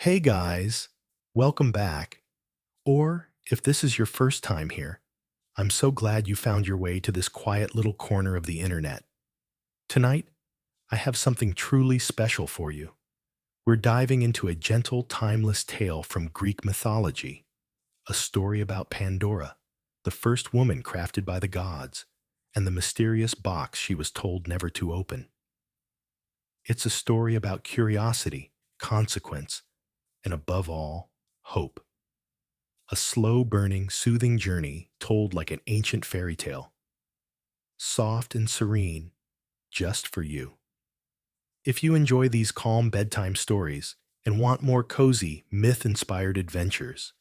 Hey guys, welcome back. Or if this is your first time here, I'm so glad you found your way to this quiet little corner of the internet. Tonight, I have something truly special for you. We're diving into a gentle, timeless tale from Greek mythology, a story about Pandora, the first woman crafted by the gods, and the mysterious box she was told never to open. It's a story about curiosity, consequence, and above all, hope. A slow burning, soothing journey told like an ancient fairy tale, soft and serene, just for you. If you enjoy these calm bedtime stories and want more cozy, myth inspired adventures,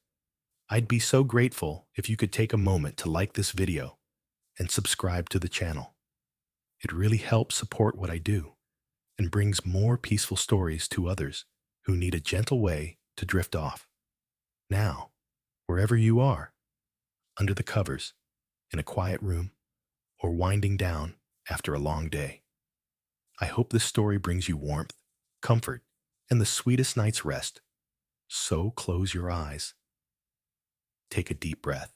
I'd be so grateful if you could take a moment to like this video and subscribe to the channel. It really helps support what I do and brings more peaceful stories to others who need a gentle way to drift off. Now, wherever you are, under the covers, in a quiet room, or winding down after a long day, I hope this story brings you warmth, comfort, and the sweetest night's rest. So close your eyes, take a deep breath,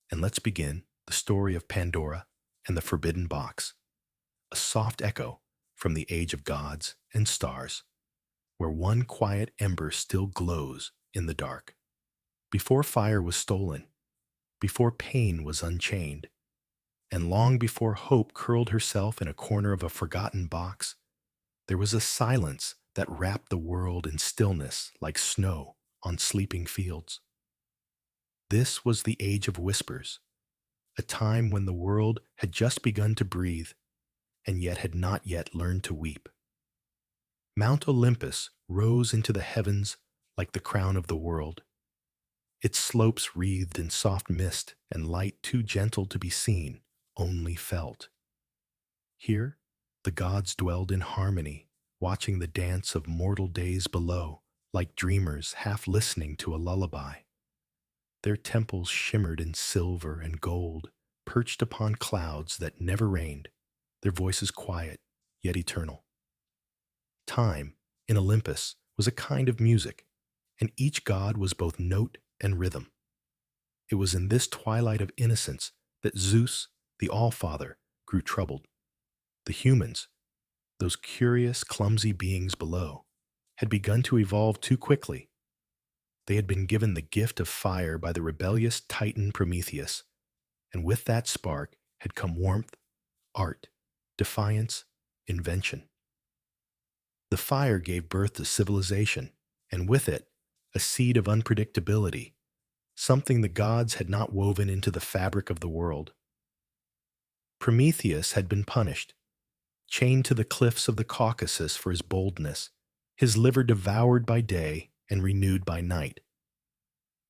and let's begin the story of Pandora and the Forbidden Box, a soft echo from the age of gods and stars, where one quiet ember still glows in the dark. Before fire was stolen, before pain was unchained, and long before hope curled herself in a corner of a forgotten box, there was a silence that wrapped the world in stillness like snow on sleeping fields. This was the age of whispers, a time when the world had just begun to breathe and yet had not yet learned to weep. Mount Olympus rose into the heavens like the crown of the world, its slopes wreathed in soft mist and light too gentle to be seen, only felt. Here, the gods dwelled in harmony, watching the dance of mortal days below, like dreamers half listening to a lullaby. Their temples shimmered in silver and gold, perched upon clouds that never rained, their voices quiet, yet eternal. Time, in Olympus, was a kind of music, and each god was both note and rhythm. It was in this twilight of innocence that Zeus, the All-Father, grew troubled. The humans, those curious, clumsy beings below, had begun to evolve too quickly. They had been given the gift of fire by the rebellious Titan Prometheus, and with that spark had come warmth, art, defiance, invention. The fire gave birth to civilization, and with it, a seed of unpredictability, something the gods had not woven into the fabric of the world. Prometheus had been punished, chained to the cliffs of the Caucasus for his boldness, his liver devoured by day and renewed by night.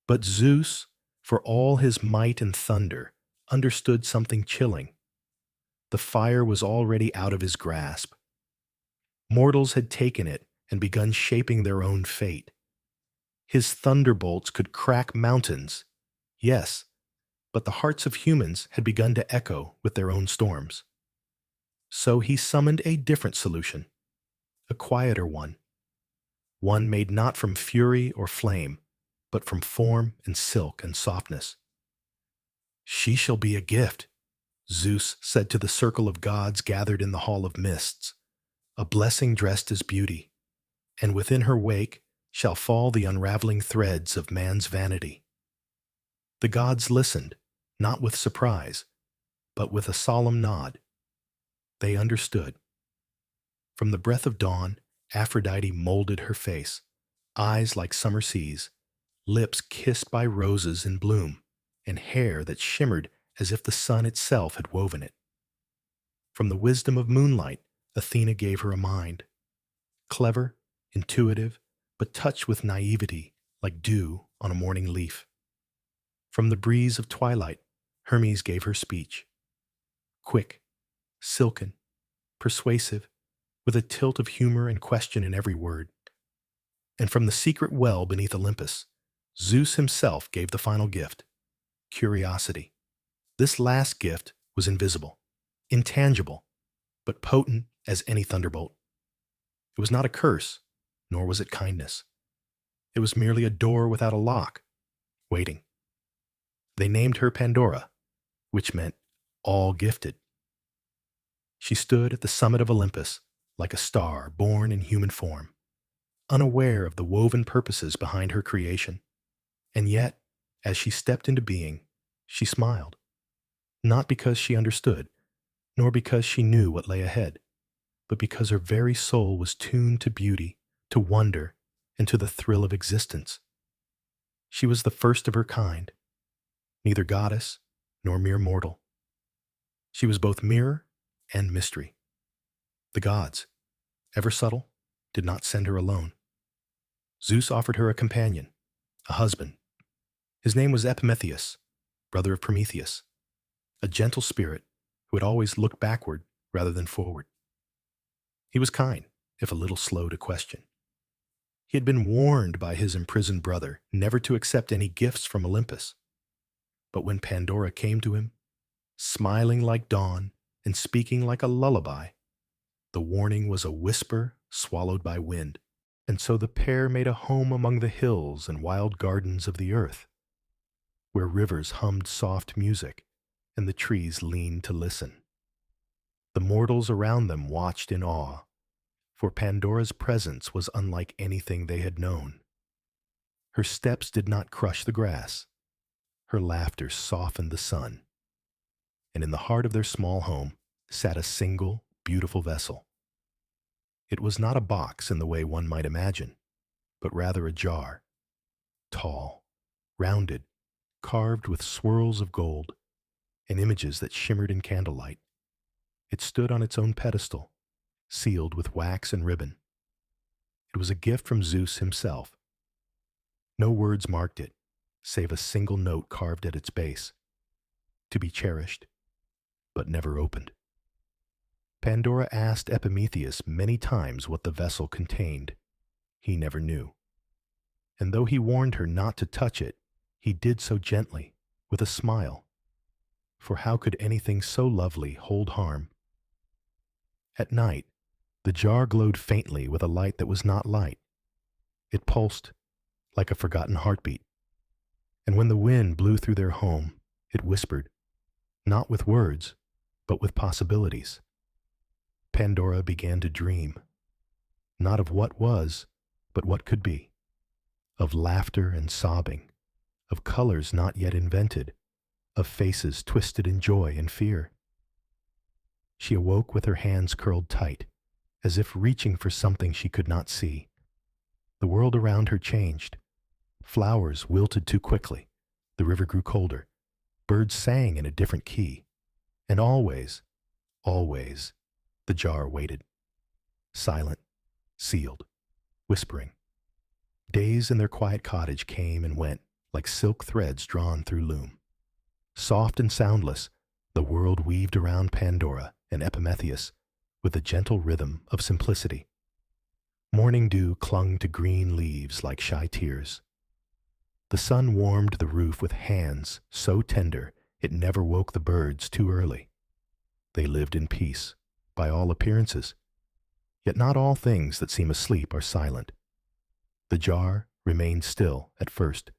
But Zeus, for all his might and thunder, understood something chilling. The fire was already out of his grasp. Mortals had taken it and begun shaping their own fate. His thunderbolts could crack mountains, yes, but the hearts of humans had begun to echo with their own storms. So he summoned a different solution, a quieter one made not from fury or flame, but from form and silk and softness. "She shall be a gift," Zeus said to the circle of gods gathered in the Hall of Mists, "a blessing dressed as beauty, and within her wake shall fall the unraveling threads of man's vanity." The gods listened, not with surprise, but with a solemn nod. They understood. From the breath of dawn, Aphrodite molded her face, eyes like summer seas, lips kissed by roses in bloom, and hair that shimmered as if the sun itself had woven it. From the wisdom of moonlight, Athena gave her a mind, clever, intuitive, but touched with naivety like dew on a morning leaf. From the breeze of twilight, Hermes gave her speech, quick, silken, persuasive, with a tilt of humor and question in every word. And from the secret well beneath Olympus, Zeus himself gave the final gift, curiosity. This last gift was invisible, intangible, but potent as any thunderbolt. It was not a curse, nor was it kindness. It was merely a door without a lock, waiting. They named her Pandora, which meant all gifted. She stood at the summit of Olympus, like a star born in human form, unaware of the woven purposes behind her creation. And yet, as she stepped into being, she smiled, not because she understood, nor because she knew what lay ahead, but because her very soul was tuned to beauty, to wonder, and to the thrill of existence. She was the first of her kind, neither goddess nor mere mortal. She was both mirror and mystery. The gods, ever subtle, did not send her alone. Zeus offered her a companion, a husband. His name was Epimetheus, brother of Prometheus, a gentle spirit who had always looked backward rather than forward. He was kind, if a little slow to question. He had been warned by his imprisoned brother never to accept any gifts from Olympus. But when Pandora came to him, smiling like dawn and speaking like a lullaby, the warning was a whisper swallowed by wind. And so the pair made a home among the hills and wild gardens of the earth, where rivers hummed soft music and the trees leaned to listen. The mortals around them watched in awe, for Pandora's presence was unlike anything they had known. Her steps did not crush the grass. Her laughter softened the sun. And in the heart of their small home sat a single, beautiful vessel. It was not a box in the way one might imagine, but rather a jar, tall, rounded, carved with swirls of gold and images that shimmered in candlelight. It stood on its own pedestal, sealed with wax and ribbon. It was a gift from Zeus himself. No words marked it, save a single note carved at its base, to be cherished, but never opened. Pandora asked Epimetheus many times what the vessel contained. He never knew. And though he warned her not to touch it, he did so gently, with a smile. For how could anything so lovely hold harm? At night, the jar glowed faintly with a light that was not light. It pulsed like a forgotten heartbeat. And when the wind blew through their home, it whispered, not with words, but with possibilities. Pandora began to dream, not of what was, but what could be, of laughter and sobbing, of colors not yet invented, of faces twisted in joy and fear. She awoke with her hands curled tight, as if reaching for something she could not see. The world around her changed. Flowers wilted too quickly. The river grew colder. Birds sang in a different key. And always, always, the jar waited. Silent, sealed, whispering. Days in their quiet cottage came and went like silk threads drawn through loom. Soft and soundless, the world weaved around Pandora and Epimetheus with a gentle rhythm of simplicity. Morning dew clung to green leaves like shy tears. The sun warmed the roof with hands so tender it never woke the birds too early. They lived in peace, by all appearances. Yet not all things that seem asleep are silent. The jar remained still at first,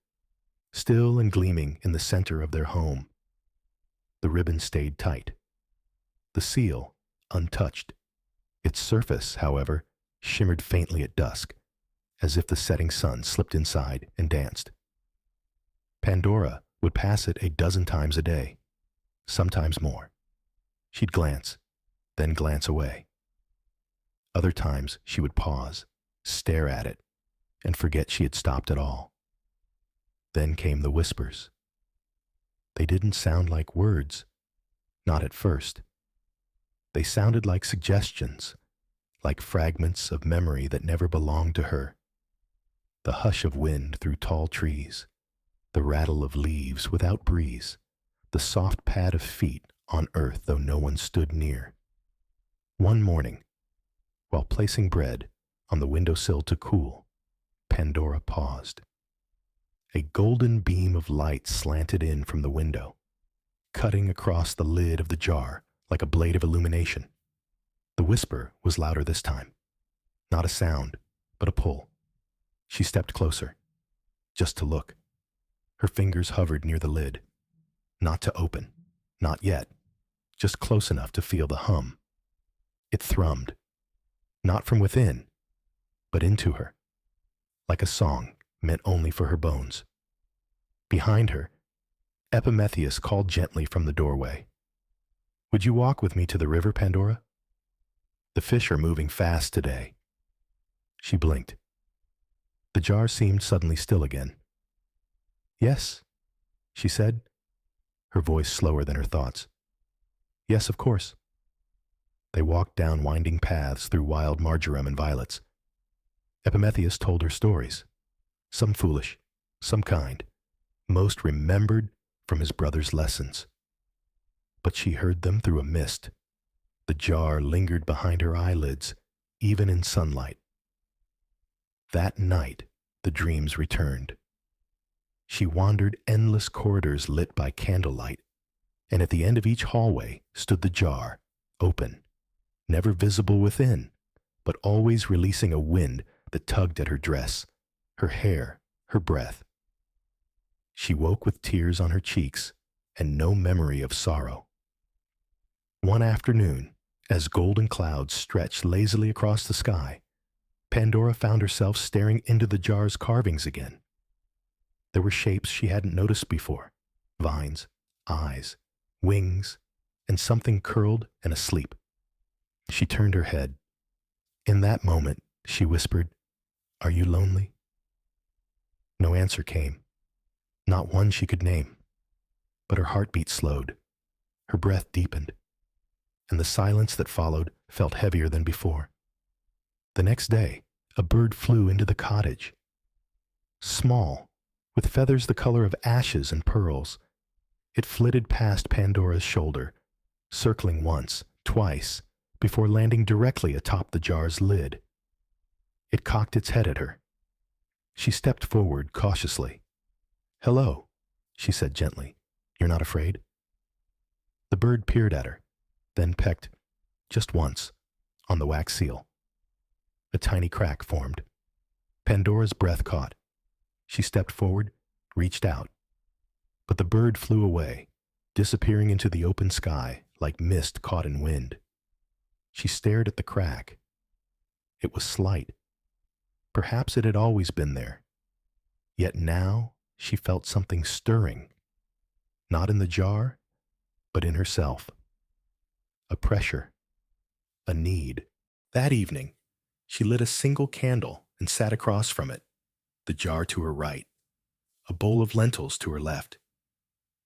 still and gleaming in the center of their home. The ribbon stayed tight, the seal untouched. Its surface, however, shimmered faintly at dusk, as if the setting sun slipped inside and danced. Pandora would pass it a dozen times a day, sometimes more. She'd glance, then glance away. Other times she would pause, stare at it, and forget she had stopped at all. Then came the whispers. They didn't sound like words, not at first. They sounded like suggestions, like fragments of memory that never belonged to her. The hush of wind through tall trees, the rattle of leaves without breeze, the soft pad of feet on earth though no one stood near. One morning, while placing bread on the windowsill to cool, Pandora paused. A golden beam of light slanted in from the window, cutting across the lid of the jar like a blade of illumination. The whisper was louder this time. Not a sound, but a pull. She stepped closer, just to look. Her fingers hovered near the lid. Not to open. Not yet. Just close enough to feel the hum. It thrummed. Not from within, but into her. Like a song meant only for her bones. Behind her, Epimetheus called gently from the doorway. Would you walk with me to the river, Pandora? The fish are moving fast today. She blinked. The jar seemed suddenly still again. Yes, she said, her voice slower than her thoughts. Yes, of course. They walked down winding paths through wild marjoram and violets. Epimetheus told her stories, some foolish, some kind, most remembered from his brother's lessons. But she heard them through a mist. The jar lingered behind her eyelids, even in sunlight. That night, the dreams returned. She wandered endless corridors lit by candlelight, and at the end of each hallway stood the jar, open, never visible within, but always releasing a wind that tugged at her dress, her hair, her breath. She woke with tears on her cheeks and no memory of sorrow. One afternoon, as golden clouds stretched lazily across the sky, Pandora found herself staring into the jar's carvings again. There were shapes she hadn't noticed before, vines, eyes, wings, and something curled and asleep. She turned her head. In that moment, she whispered, "Are you lonely?" No answer came, not one she could name, but her heartbeat slowed, her breath deepened, and the silence that followed felt heavier than before. The next day, a bird flew into the cottage. Small, with feathers the color of ashes and pearls, it flitted past Pandora's shoulder, circling once, twice, before landing directly atop the jar's lid. It cocked its head at her. She stepped forward cautiously. "Hello," she said gently. "You're not afraid?" The bird peered at her, then pecked, just once, on the wax seal. A tiny crack formed. Pandora's breath caught. She stepped forward, reached out. But the bird flew away, disappearing into the open sky like mist caught in wind. She stared at the crack. It was slight. Perhaps it had always been there. Yet now she felt something stirring, not in the jar, but in herself. A pressure, a need. That evening, she lit a single candle and sat across from it, the jar to her right, a bowl of lentils to her left.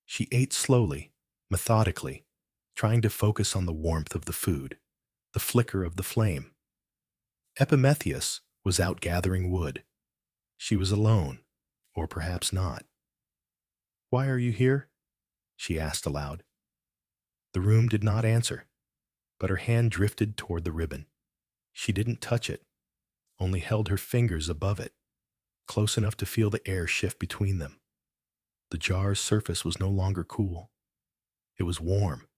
She ate slowly, methodically, trying to focus on the warmth of the food, the flicker of the flame. Epimetheus was out gathering wood. She was alone, or perhaps not. "Why are you here?" she asked aloud. The room did not answer, but her hand drifted toward the ribbon. She didn't touch it, only held her fingers above it, close enough to feel the air shift between them. The jar's surface was no longer cool. It was warm,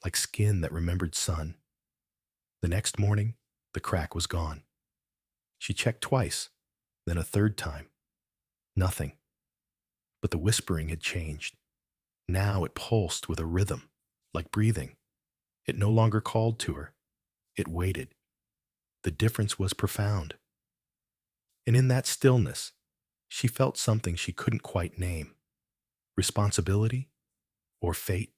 like skin that remembered sun. The next morning, the crack was gone. She checked twice, then a third time. Nothing. But the whispering had changed. Now it pulsed with a rhythm, like breathing. It no longer called to her. It waited. The difference was profound. And in that stillness, she felt something she couldn't quite name. Responsibility or fate?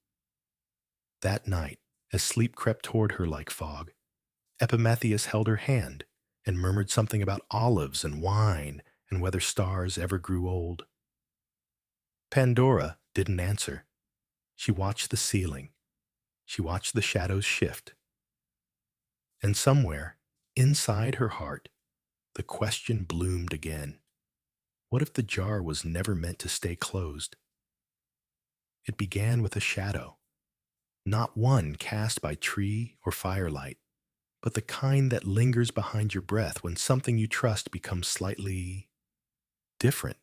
That night, as sleep crept toward her like fog, Epimetheus held her hand and murmured something about olives and wine and whether stars ever grew old. Pandora didn't answer. She watched the ceiling. She watched the shadows shift. And somewhere, inside her heart, the question bloomed again. What if the jar was never meant to stay closed? It began with a shadow, not one cast by tree or firelight, but the kind that lingers behind your breath when something you trust becomes slightly different.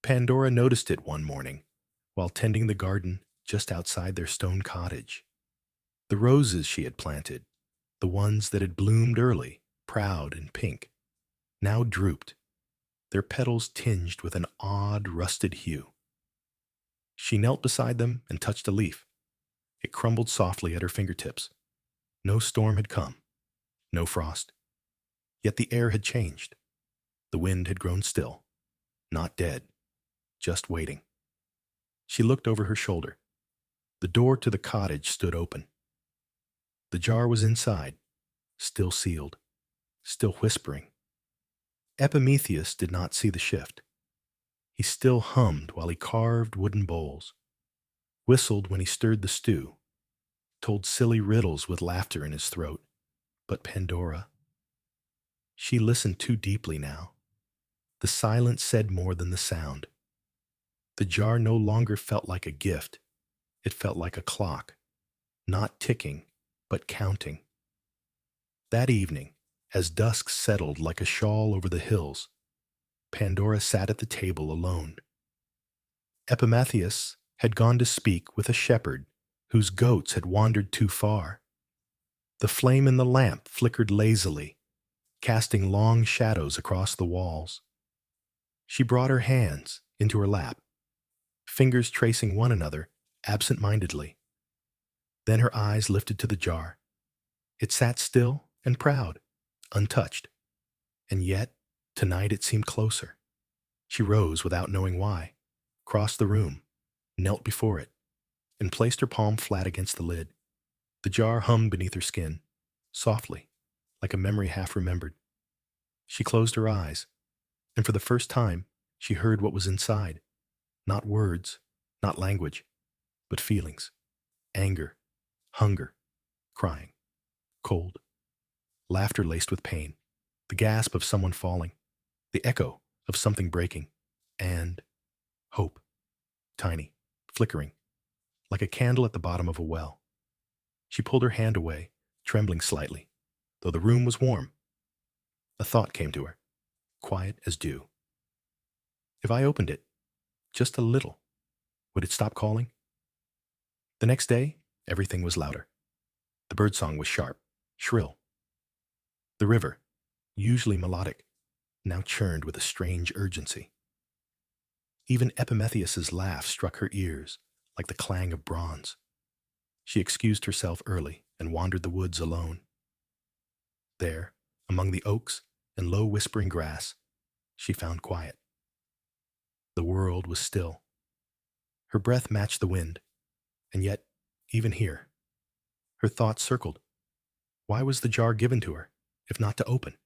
Pandora noticed it one morning while tending the garden just outside their stone cottage. The roses she had planted, the ones that had bloomed early, proud and pink, now drooped, their petals tinged with an odd, rusted hue. She knelt beside them and touched a leaf. It crumbled softly at her fingertips. No storm had come, no frost. Yet the air had changed. The wind had grown still, not dead, just waiting. She looked over her shoulder. The door to the cottage stood open. The jar was inside, still sealed, still whispering. Epimetheus did not see the shift. He still hummed while he carved wooden bowls, whistled when he stirred the stew, told silly riddles with laughter in his throat. But Pandora, she listened too deeply now. The silence said more than the sound. The jar no longer felt like a gift. It felt like a clock, not ticking, but counting. That evening, as dusk settled like a shawl over the hills, Pandora sat at the table alone. Epimetheus had gone to speak with a shepherd whose goats had wandered too far. The flame in the lamp flickered lazily, casting long shadows across the walls. She brought her hands into her lap, fingers tracing one another absent-mindedly. Then her eyes lifted to the jar. It sat still and proud, untouched. And yet, tonight it seemed closer. She rose without knowing why, crossed the room, knelt before it, and placed her palm flat against the lid. The jar hummed beneath her skin, softly, like a memory half remembered. She closed her eyes, and for the first time, she heard what was inside. Not words, not language, but feelings. Anger, hunger, crying, cold, laughter laced with pain, the gasp of someone falling, the echo of something breaking, and hope, tiny, flickering, like a candle at the bottom of a well. She pulled her hand away, trembling slightly, though the room was warm. A thought came to her, quiet as dew. If I opened it, just a little, would it stop calling? The next day, everything was louder. The birdsong was sharp, shrill. The river, usually melodic, now churned with a strange urgency. Even Epimetheus's laugh struck her ears like the clang of bronze. She excused herself early and wandered the woods alone. There, among the oaks and low whispering grass, she found quiet. The world was still. Her breath matched the wind, and yet, even here, her thoughts circled. Why was the jar given to her, if not to open?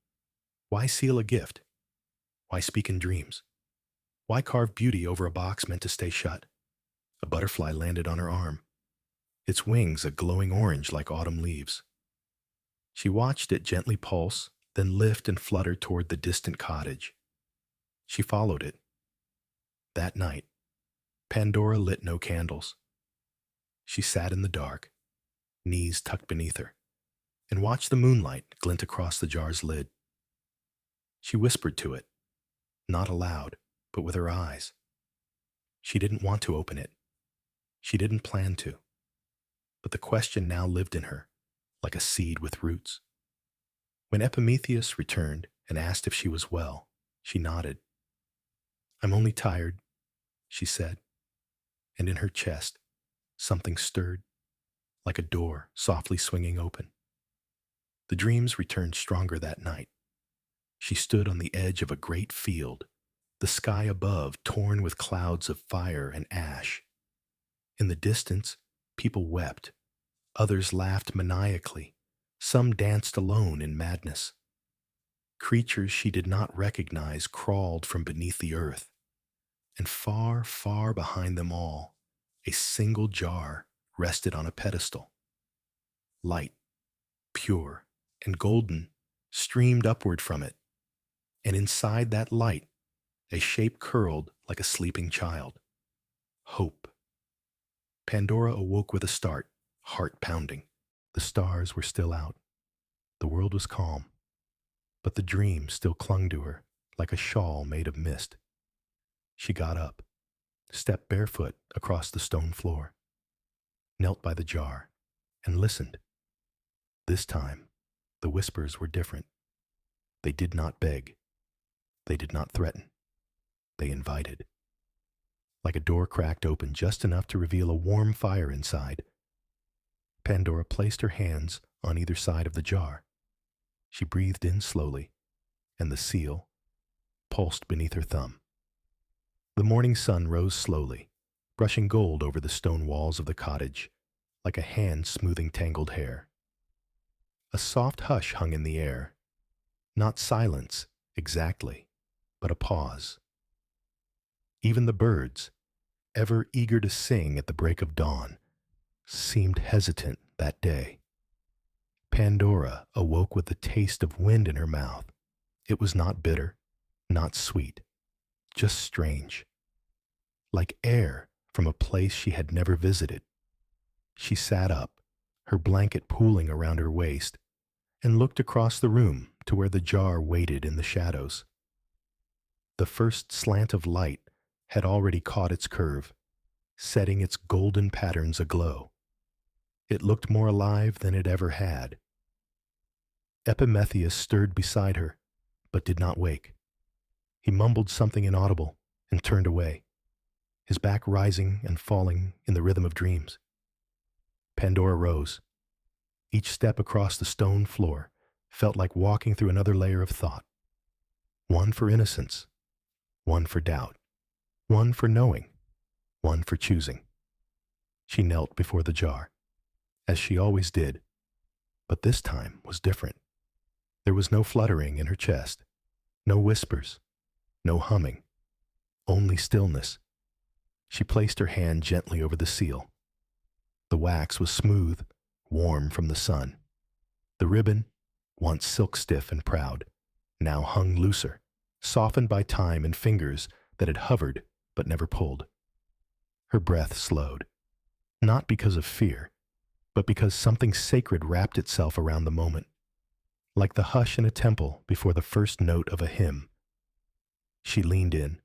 Why seal a gift? Why speak in dreams? Why carve beauty over a box meant to stay shut? A butterfly landed on her arm, its wings a glowing orange like autumn leaves. She watched it gently pulse, then lift and flutter toward the distant cottage. She followed it. That night, Pandora lit no candles. She sat in the dark, knees tucked beneath her, and watched the moonlight glint across the jar's lid. She whispered to it, not aloud, but with her eyes. She didn't want to open it. She didn't plan to. But the question now lived in her, like a seed with roots. When Epimetheus returned and asked if she was well, she nodded. "I'm only tired," she said, and in her chest, something stirred, like a door softly swinging open. The dreams returned stronger that night. She stood on the edge of a great field, the sky above torn with clouds of fire and ash. In the distance, people wept. Others laughed maniacally. Some danced alone in madness. Creatures she did not recognize crawled from beneath the earth. And far, far behind them all, a single jar rested on a pedestal. Light, pure, and golden streamed upward from it, and inside that light, a shape curled like a sleeping child. Hope. Pandora awoke with a start, heart pounding. The stars were still out. The world was calm, but the dream still clung to her like a shawl made of mist. She got up, stepped barefoot across the stone floor, knelt by the jar, and listened. This time, the whispers were different. They did not beg. They did not threaten. They invited. Like a door cracked open just enough to reveal a warm fire inside, Pandora placed her hands on either side of the jar. She breathed in slowly, and the seal pulsed beneath her thumb. The morning sun rose slowly, brushing gold over the stone walls of the cottage, like a hand smoothing tangled hair. A soft hush hung in the air, not silence exactly, but a pause. Even the birds, ever eager to sing at the break of dawn, seemed hesitant that day. Pandora awoke with the taste of wind in her mouth. It was not bitter, not sweet, just strange. Like air from a place she had never visited. She sat up, her blanket pooling around her waist, and looked across the room to where the jar waited in the shadows. The first slant of light had already caught its curve, setting its golden patterns aglow. It looked more alive than it ever had. Epimetheus stirred beside her, but did not wake. He mumbled something inaudible and turned away, his back rising and falling in the rhythm of dreams. Pandora rose. Each step across the stone floor felt like walking through another layer of thought. One for innocence, one for doubt, one for knowing, one for choosing. She knelt before the jar, as she always did, but this time was different. There was no fluttering in her chest, no whispers, no humming, only stillness. She placed her hand gently over the seal. The wax was smooth, warm from the sun. The ribbon, once silk-stiff and proud, now hung looser, softened by time and fingers that had hovered but never pulled. Her breath slowed, not because of fear, but because something sacred wrapped itself around the moment, like the hush in a temple before the first note of a hymn. She leaned in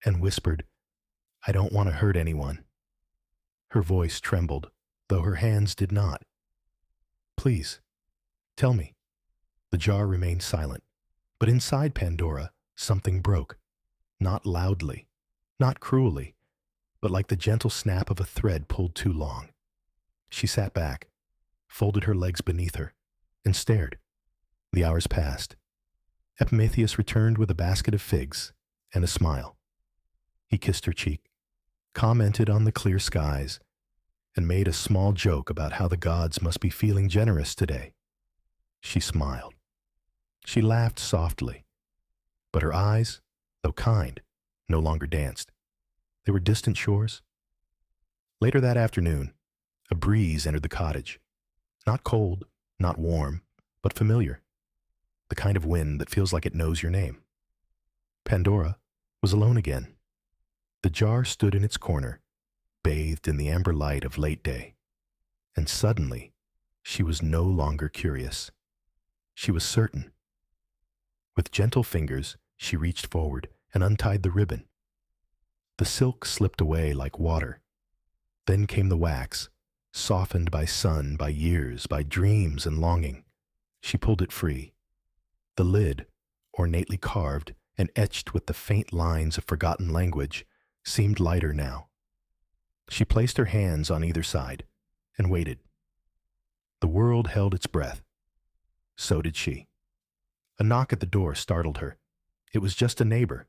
and whispered, "I don't want to hurt anyone." Her voice trembled, though her hands did not. "Please, tell me." The jar remained silent, but inside Pandora, something broke. Not loudly, not cruelly, but like the gentle snap of a thread pulled too long. She sat back, folded her legs beneath her, and stared. The hours passed. Epimetheus returned with a basket of figs and a smile. He kissed her cheek, commented on the clear skies, and made a small joke about how the gods must be feeling generous today. She smiled. She laughed softly, but her eyes, though kind, no longer danced. They were distant shores. Later that afternoon, a breeze entered the cottage. Not cold, not warm, but familiar. The kind of wind that feels like it knows your name. Pandora was alone again. The jar stood in its corner, bathed in the amber light of late day. And suddenly, she was no longer curious. She was certain. With gentle fingers, she reached forward and untied the ribbon. The silk slipped away like water. Then came the wax, softened by sun, by years, by dreams and longing. She pulled it free. The lid, ornately carved and etched with the faint lines of forgotten language, seemed lighter now. She placed her hands on either side and waited. The world held its breath. So did she. A knock at the door startled her. It was just a neighbor,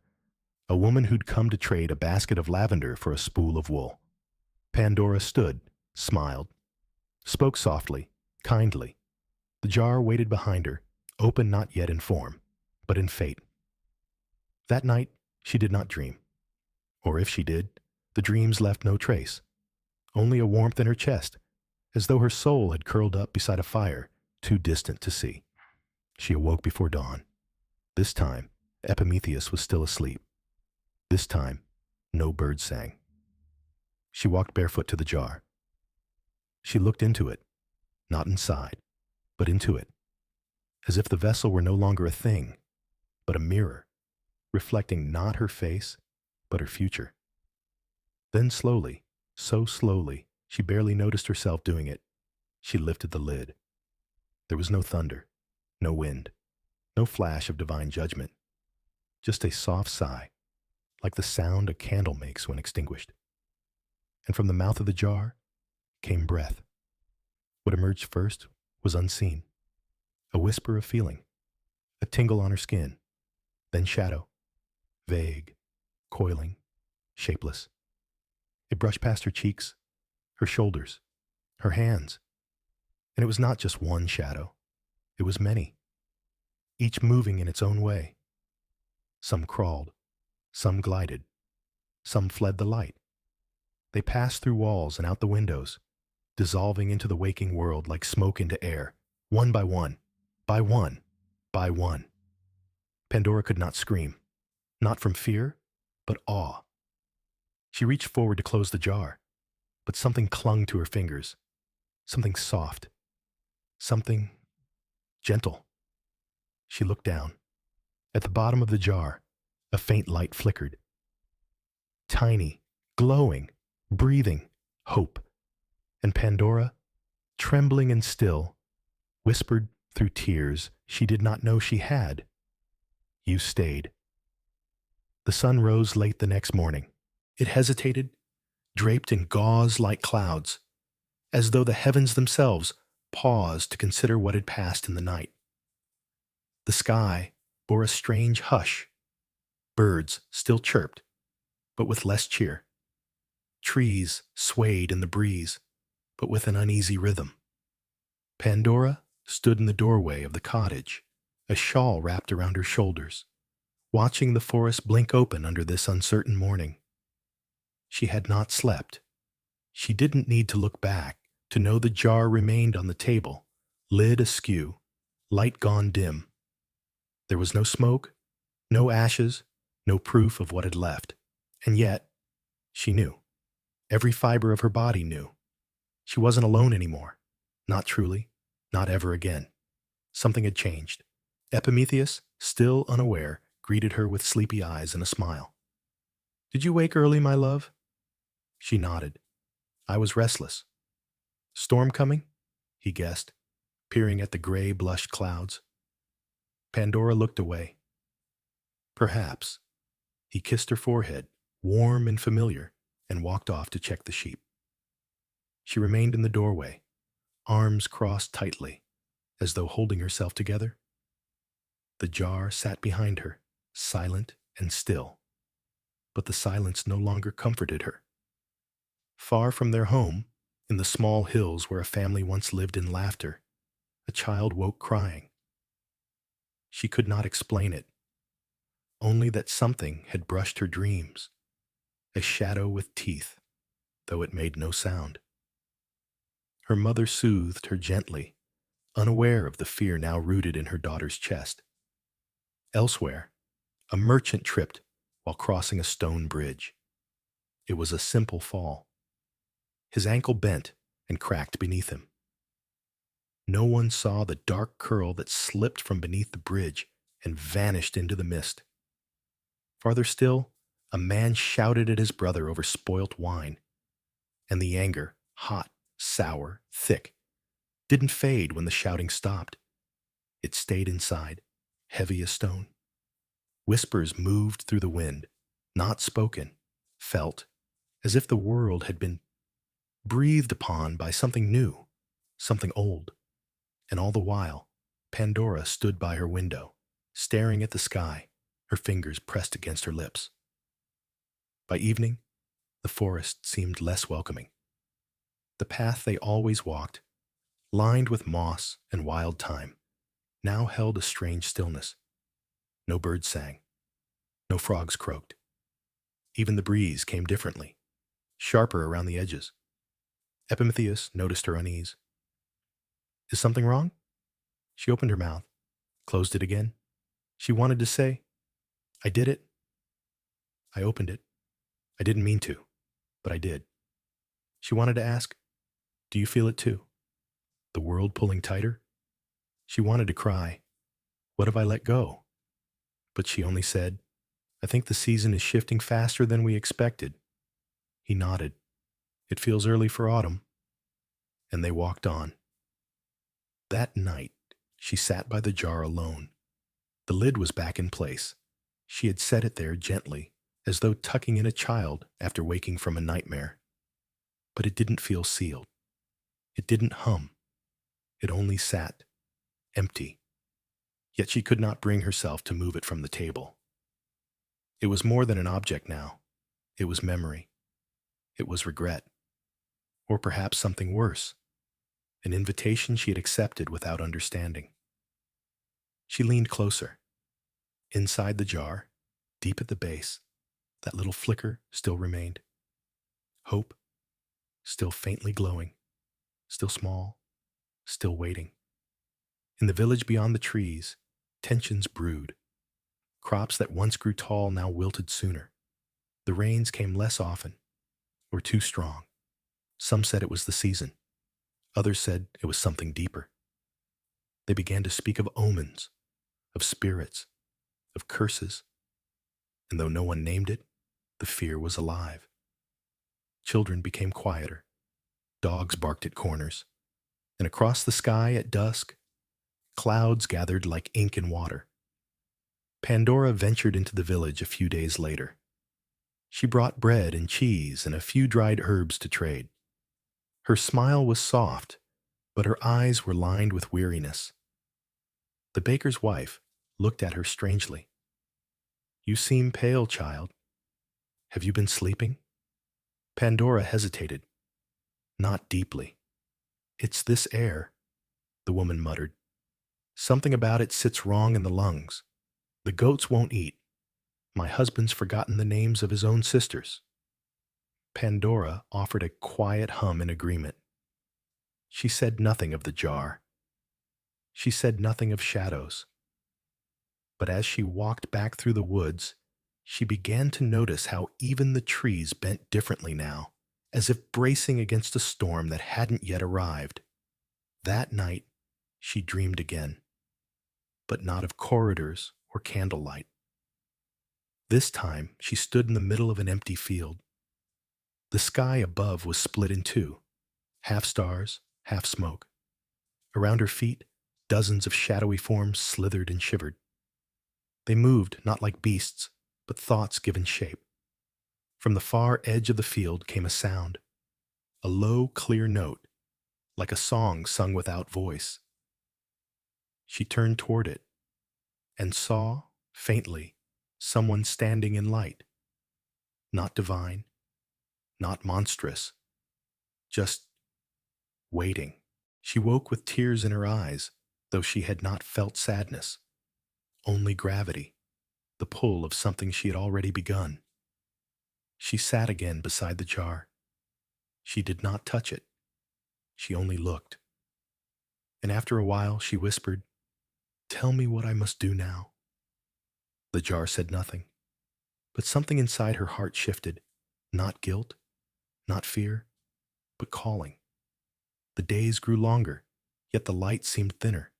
a woman who'd come to trade a basket of lavender for a spool of wool. Pandora stood, smiled, spoke softly, kindly. The jar waited behind her, open not yet in form, but in fate. That night, she did not dream. Or if she did, the dreams left no trace, only a warmth in her chest, as though her soul had curled up beside a fire too distant to see. She awoke before dawn. This time, Epimetheus was still asleep. This time, no bird sang. She walked barefoot to the jar. She looked into it, not inside, but into it, as if the vessel were no longer a thing, but a mirror, reflecting not her face, but her future. Then slowly, so slowly, she barely noticed herself doing it, she lifted the lid. There was no thunder, no wind, no flash of divine judgment, just a soft sigh, like the sound a candle makes when extinguished. And from the mouth of the jar came breath. What emerged first was unseen, a whisper of feeling, a tingle on her skin, then shadow, vague, coiling, shapeless. It brushed past her cheeks, her shoulders, her hands, and it was not just one shadow, it was many, each moving in its own way. Some crawled, some glided, some fled the light. They passed through walls and out the windows, dissolving into the waking world like smoke into air, one by one, by one, by one. Pandora could not scream, not from fear, but awe. She reached forward to close the jar, but something clung to her fingers, something soft, something gentle. She looked down. At the bottom of the jar, a faint light flickered. Tiny, glowing, breathing, hope. And Pandora, trembling and still, whispered through tears she did not know she had, "You stayed." The sun rose late the next morning. It hesitated, draped in gauze-like clouds, as though the heavens themselves paused to consider what had passed in the night. The sky bore a strange hush. Birds still chirped, but with less cheer. Trees swayed in the breeze, but with an uneasy rhythm. Pandora stood in the doorway of the cottage, a shawl wrapped around her shoulders, watching the forest blink open under this uncertain morning. She had not slept. She didn't need to look back to know the jar remained on the table, lid askew, light gone dim. There was no smoke, no ashes, no proof of what had left. And yet, she knew. Every fiber of her body knew. She wasn't alone anymore. Not truly. Not ever again. Something had changed. Epimetheus, still unaware, greeted her with sleepy eyes and a smile. "Did you wake early, my love?" She nodded. "I was restless." "Storm coming?" he guessed, peering at the gray, blushed clouds. Pandora looked away. "Perhaps." He kissed her forehead, warm and familiar, and walked off to check the sheep. She remained in the doorway, arms crossed tightly, as though holding herself together. The jar sat behind her, silent and still, but the silence no longer comforted her. Far from their home, in the small hills where a family once lived in laughter, a child woke crying. She could not explain it, only that something had brushed her dreams, a shadow with teeth, though it made no sound. Her mother soothed her gently, unaware of the fear now rooted in her daughter's chest. Elsewhere, a merchant tripped while crossing a stone bridge. It was a simple fall. His ankle bent and cracked beneath him. No one saw the dark curl that slipped from beneath the bridge and vanished into the mist. Farther still, a man shouted at his brother over spoilt wine, and the anger, hot, sour, thick, didn't fade when the shouting stopped. It stayed inside, heavy as stone. Whispers moved through the wind, not spoken, felt, as if the world had been breathed upon by something new, something old. And all the while, Pandora stood by her window, staring at the sky, her fingers pressed against her lips. By evening, the forest seemed less welcoming. The path they always walked, lined with moss and wild thyme, now held a strange stillness. No birds sang. No frogs croaked. Even the breeze came differently, sharper around the edges. Epimetheus noticed her unease. "Is something wrong?" She opened her mouth, closed it again. She wanted to say, "I did it." I opened it. I didn't mean to, but I did. She wanted to ask, "Do you feel it too? The world pulling tighter?" She wanted to cry, "What have I let go?" But she only said, "I think the season is shifting faster than we expected." He nodded. "It feels early for autumn." And they walked on. That night, she sat by the jar alone. The lid was back in place. She had set it there gently, as though tucking in a child after waking from a nightmare. But it didn't feel sealed. It didn't hum. It only sat, empty. Yet she could not bring herself to move it from the table. It was more than an object now. It was memory. It was regret. Or perhaps something worse. An invitation she had accepted without understanding. She leaned closer. Inside the jar, deep at the base, that little flicker still remained. Hope, still faintly glowing, still small, still waiting. In the village beyond the trees, tensions brewed. Crops that once grew tall now wilted sooner. The rains came less often, or too strong. Some said it was the season. Others said it was something deeper. They began to speak of omens, of spirits, of curses. And though no one named it, the fear was alive. Children became quieter. Dogs barked at corners. And across the sky at dusk, clouds gathered like ink in water. Pandora ventured into the village a few days later. She brought bread and cheese and a few dried herbs to trade. Her smile was soft, but her eyes were lined with weariness. The baker's wife looked at her strangely. "You seem pale, child. Have you been sleeping?" Pandora hesitated. "Not deeply." "It's this air," the woman muttered. "Something about it sits wrong in the lungs. The goats won't eat. My husband's forgotten the names of his own sisters." Pandora offered a quiet hum in agreement. She said nothing of the jar. She said nothing of shadows. But as she walked back through the woods, she began to notice how even the trees bent differently now, as if bracing against a storm that hadn't yet arrived. That night, she dreamed again, but not of corridors or candlelight. This time, she stood in the middle of an empty field. The sky above was split in two, half stars, half smoke. Around her feet, dozens of shadowy forms slithered and shivered. They moved not like beasts, but thoughts given shape. From the far edge of the field came a sound, a low, clear note, like a song sung without voice. She turned toward it and saw, faintly, someone standing in light. Not divine, not monstrous, just waiting. She woke with tears in her eyes, though she had not felt sadness, only gravity, the pull of something she had already begun. She sat again beside the jar. She did not touch it. She only looked. And after a while she whispered, "Tell me what I must do now." The jar said nothing, but something inside her heart shifted, not guilt, not fear, but calling. The days grew longer, yet the light seemed thinner.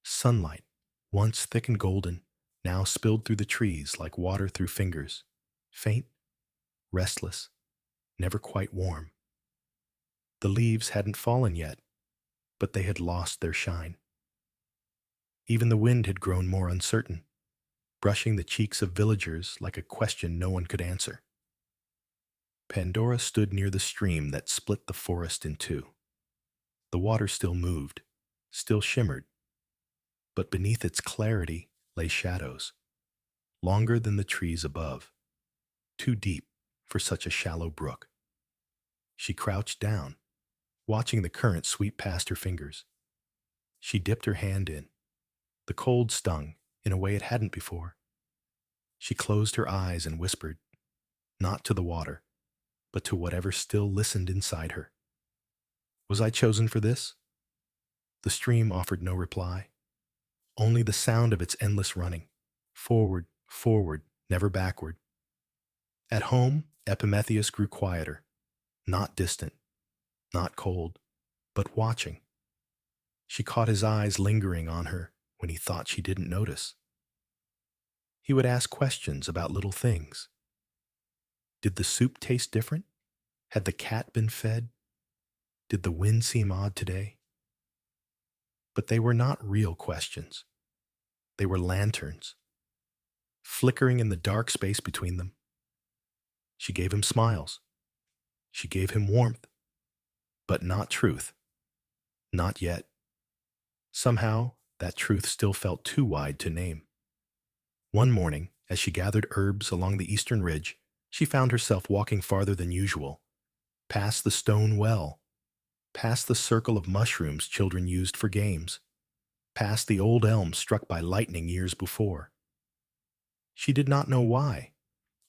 Sunlight, once thick and golden, now spilled through the trees like water through fingers, faint, restless, never quite warm. The leaves hadn't fallen yet, but they had lost their shine. Even the wind had grown more uncertain, brushing the cheeks of villagers like a question no one could answer. Pandora stood near the stream that split the forest in two. The water still moved, still shimmered, but beneath its clarity lay shadows, longer than the trees above, too deep for such a shallow brook. She crouched down, watching the current sweep past her fingers. She dipped her hand in. The cold stung in a way it hadn't before. She closed her eyes and whispered, not to the water, but to whatever still listened inside her. Was I chosen for this? The stream offered no reply, only the sound of its endless running, forward, forward, never backward. At home, Epimetheus grew quieter, not distant, not cold, but watching. She caught his eyes lingering on her when he thought she didn't notice. He would ask questions about little things. Did the soup taste different? Had the cat been fed? Did the wind seem odd today? But they were not real questions. They were lanterns. flickering in the dark space between them. She gave him smiles. She gave him warmth, but not truth. Not yet. Somehow, that truth still felt too wide to name. One morning, as she gathered herbs along the eastern ridge, she found herself walking farther than usual, past the stone well, past the circle of mushrooms children used for games, past the old elm struck by lightning years before. She did not know why,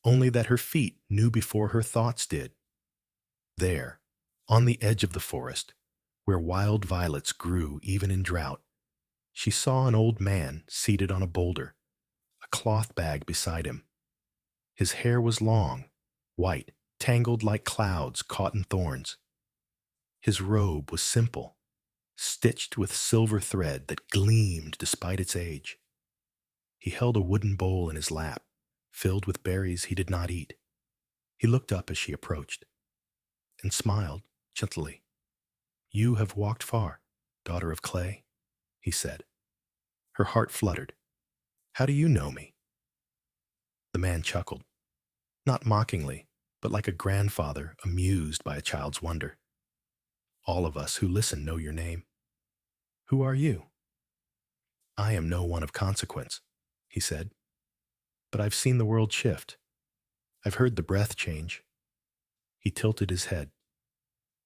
only that her feet knew before her thoughts did. There, on the edge of the forest, where wild violets grew even in drought, she saw an old man seated on a boulder, a cloth bag beside him. His hair was long, white, tangled like clouds caught in thorns. His robe was simple, stitched with silver thread that gleamed despite its age. He held a wooden bowl in his lap, filled with berries he did not eat. He looked up as she approached, and smiled gently. "You have walked far, daughter of clay," he said. Her heart fluttered. "How do you know me?" The man chuckled, not mockingly, but like a grandfather amused by a child's wonder. "All of us who listen know your name. Who are you?" "I am no one of consequence," he said, "but I've seen the world shift. I've heard the breath change." He tilted his head.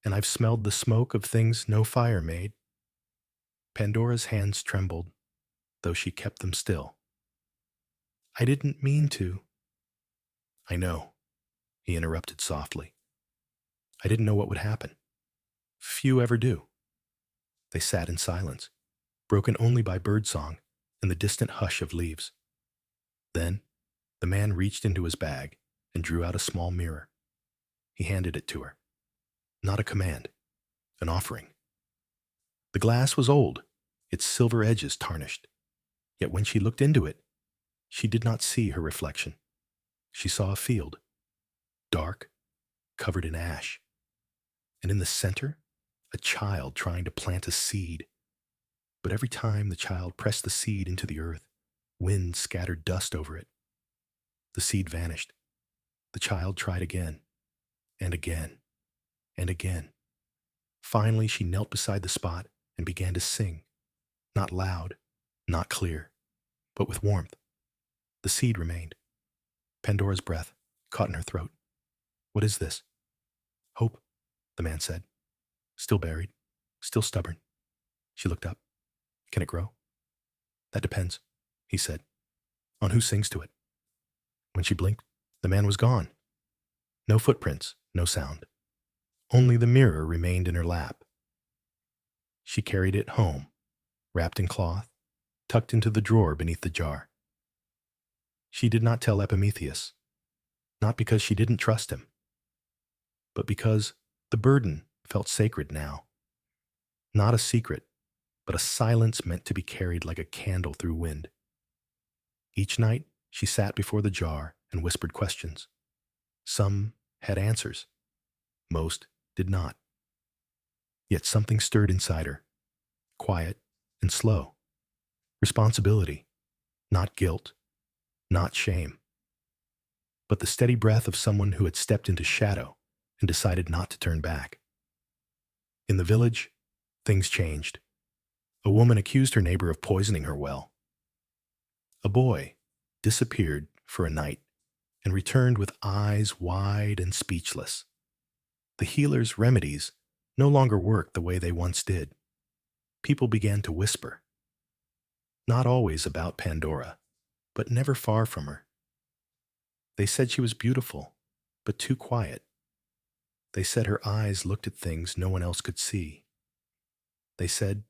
"And I've smelled the smoke of things no fire made." Pandora's hands trembled, though she kept them still. "I didn't mean to." "I know," he interrupted softly. "I didn't know what would happen. Few ever do." They sat in silence, broken only by birdsong and the distant hush of leaves. Then, the man reached into his bag and drew out a small mirror. He handed it to her. Not a command, an offering. The glass was old, its silver edges tarnished. Yet when she looked into it, she did not see her reflection. She saw a field, dark, covered in ash. And in the center, a child trying to plant a seed. But every time the child pressed the seed into the earth, wind scattered dust over it. The seed vanished. The child tried again, and again, and again. Finally, she knelt beside the spot and began to sing, not loud, not clear, but with warmth. The seed remained. Pandora's breath caught in her throat. "What is this?" "Hope," the man said. "Still buried, still stubborn." She looked up. "Can it grow?" "That depends," he said, "on who sings to it." When she blinked, the man was gone. No footprints, no sound. Only the mirror remained in her lap. She carried it home, wrapped in cloth, tucked into the drawer beneath the jar. She did not tell Epimetheus, not because she didn't trust him, but because the burden felt sacred now. Not a secret, but a silence meant to be carried like a candle through wind. Each night, she sat before the jar and whispered questions. Some had answers. Most did not. Yet something stirred inside her, quiet and slow. Responsibility, not guilt, not shame, but the steady breath of someone who had stepped into shadow and decided not to turn back. In the village, things changed. A woman accused her neighbor of poisoning her well. A boy disappeared for a night and returned with eyes wide and speechless. The healer's remedies no longer worked the way they once did. People began to whisper. Not always about Pandora, but never far from her. They said she was beautiful, but too quiet. They said her eyes looked at things no one else could see. They said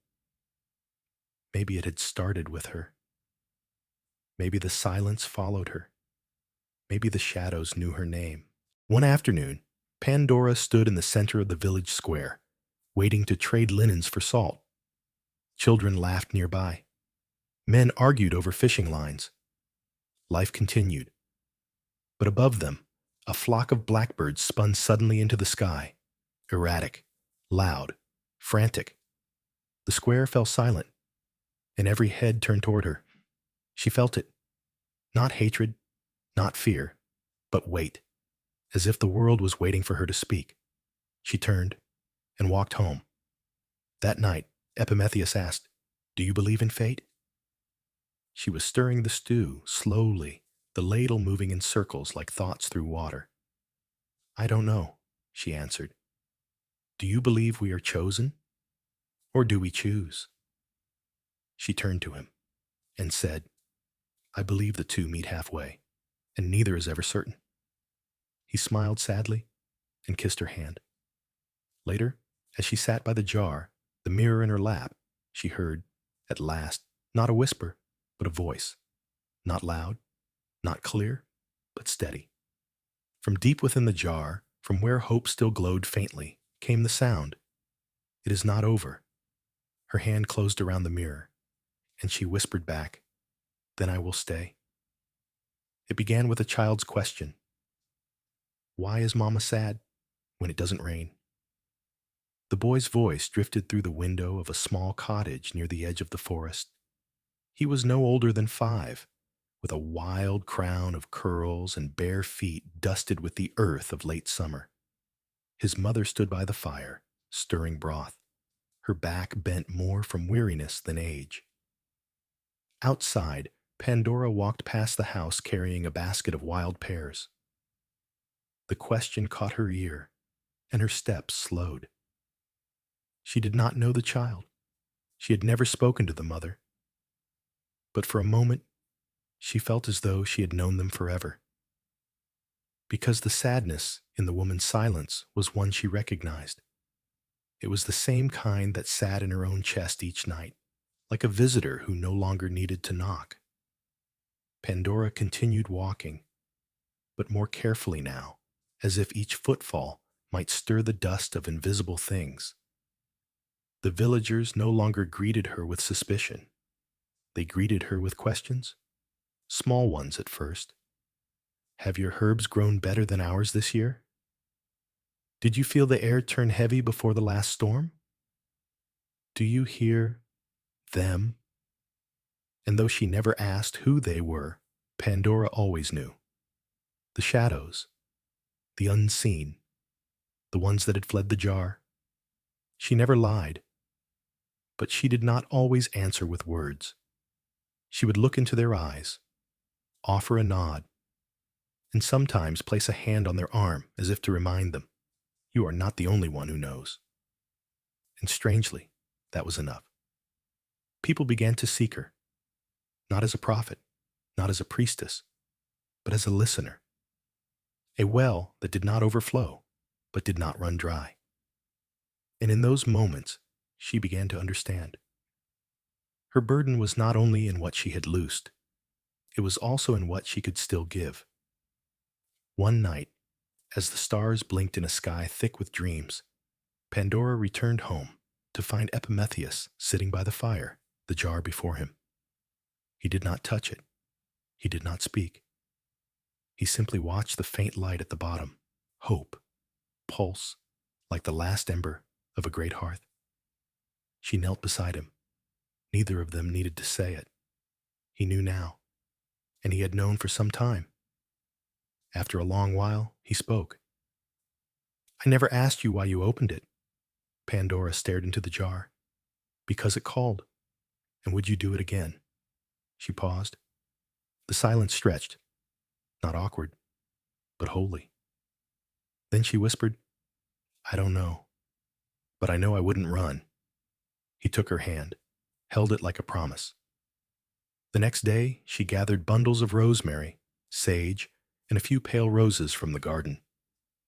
maybe it had started with her. Maybe the silence followed her. Maybe the shadows knew her name. One afternoon, Pandora stood in the center of the village square, waiting to trade linens for salt. Children laughed nearby. Men argued over fishing lines. Life continued. But above them, a flock of blackbirds spun suddenly into the sky, erratic, loud, frantic. The square fell silent, and every head turned toward her. She felt it. Not hatred, not fear, but wait, as if the world was waiting for her to speak. She turned and walked home. That night, Epimetheus asked, "Do you believe in fate?" She was stirring the stew slowly, the ladle moving in circles like thoughts through water. "I don't know," she answered. "Do you believe we are chosen, or do we choose?" She turned to him and said, "I believe the two meet halfway, and neither is ever certain." He smiled sadly and kissed her hand. Later, as she sat by the jar, the mirror in her lap, she heard, at last, not a whisper, but a voice. Not loud, not clear, but steady. From deep within the jar, from where hope still glowed faintly, came the sound. "It is not over." Her hand closed around the mirror, and she whispered back, "Then I will stay." It began with a child's question. "Why is Mama sad when it doesn't rain?" The boy's voice drifted through the window of a small cottage near the edge of the forest. He was no older than 5, with a wild crown of curls and bare feet dusted with the earth of late summer. His mother stood by the fire, stirring broth, her back bent more from weariness than age. Outside, Pandora walked past the house carrying a basket of wild pears. The question caught her ear, and her steps slowed. She did not know the child. She had never spoken to the mother. But for a moment, she felt as though she had known them forever. Because the sadness in the woman's silence was one she recognized. It was the same kind that sat in her own chest each night, like a visitor who no longer needed to knock. Pandora continued walking, but more carefully now, as if each footfall might stir the dust of invisible things. The villagers no longer greeted her with suspicion. They greeted her with questions, small ones at first. "Have your herbs grown better than ours this year? Did you feel the air turn heavy before the last storm? Do you hear them?" And though she never asked who they were, Pandora always knew. The shadows, the unseen, the ones that had fled the jar. She never lied, but she did not always answer with words. She would look into their eyes, offer a nod, and sometimes place a hand on their arm as if to remind them, "You are not the only one who knows." And strangely, that was enough. People began to seek her, not as a prophet, not as a priestess, but as a listener. A well that did not overflow, but did not run dry. And in those moments, she began to understand. Her burden was not only in what she had loosed, it was also in what she could still give. One night, as the stars blinked in a sky thick with dreams, Pandora returned home to find Epimetheus sitting by the fire, the jar before him. He did not touch it. He did not speak. He simply watched the faint light at the bottom, hope, pulse, like the last ember of a great hearth. She knelt beside him. Neither of them needed to say it. He knew now, and he had known for some time. After a long while, he spoke. "I never asked you why you opened it." Pandora stared into the jar. "Because it called. And would you do it again?" She paused. The silence stretched, not awkward, but holy. Then she whispered, "I don't know, but I know I wouldn't run." He took her hand, held it like a promise. The next day, she gathered bundles of rosemary, sage, and a few pale roses from the garden.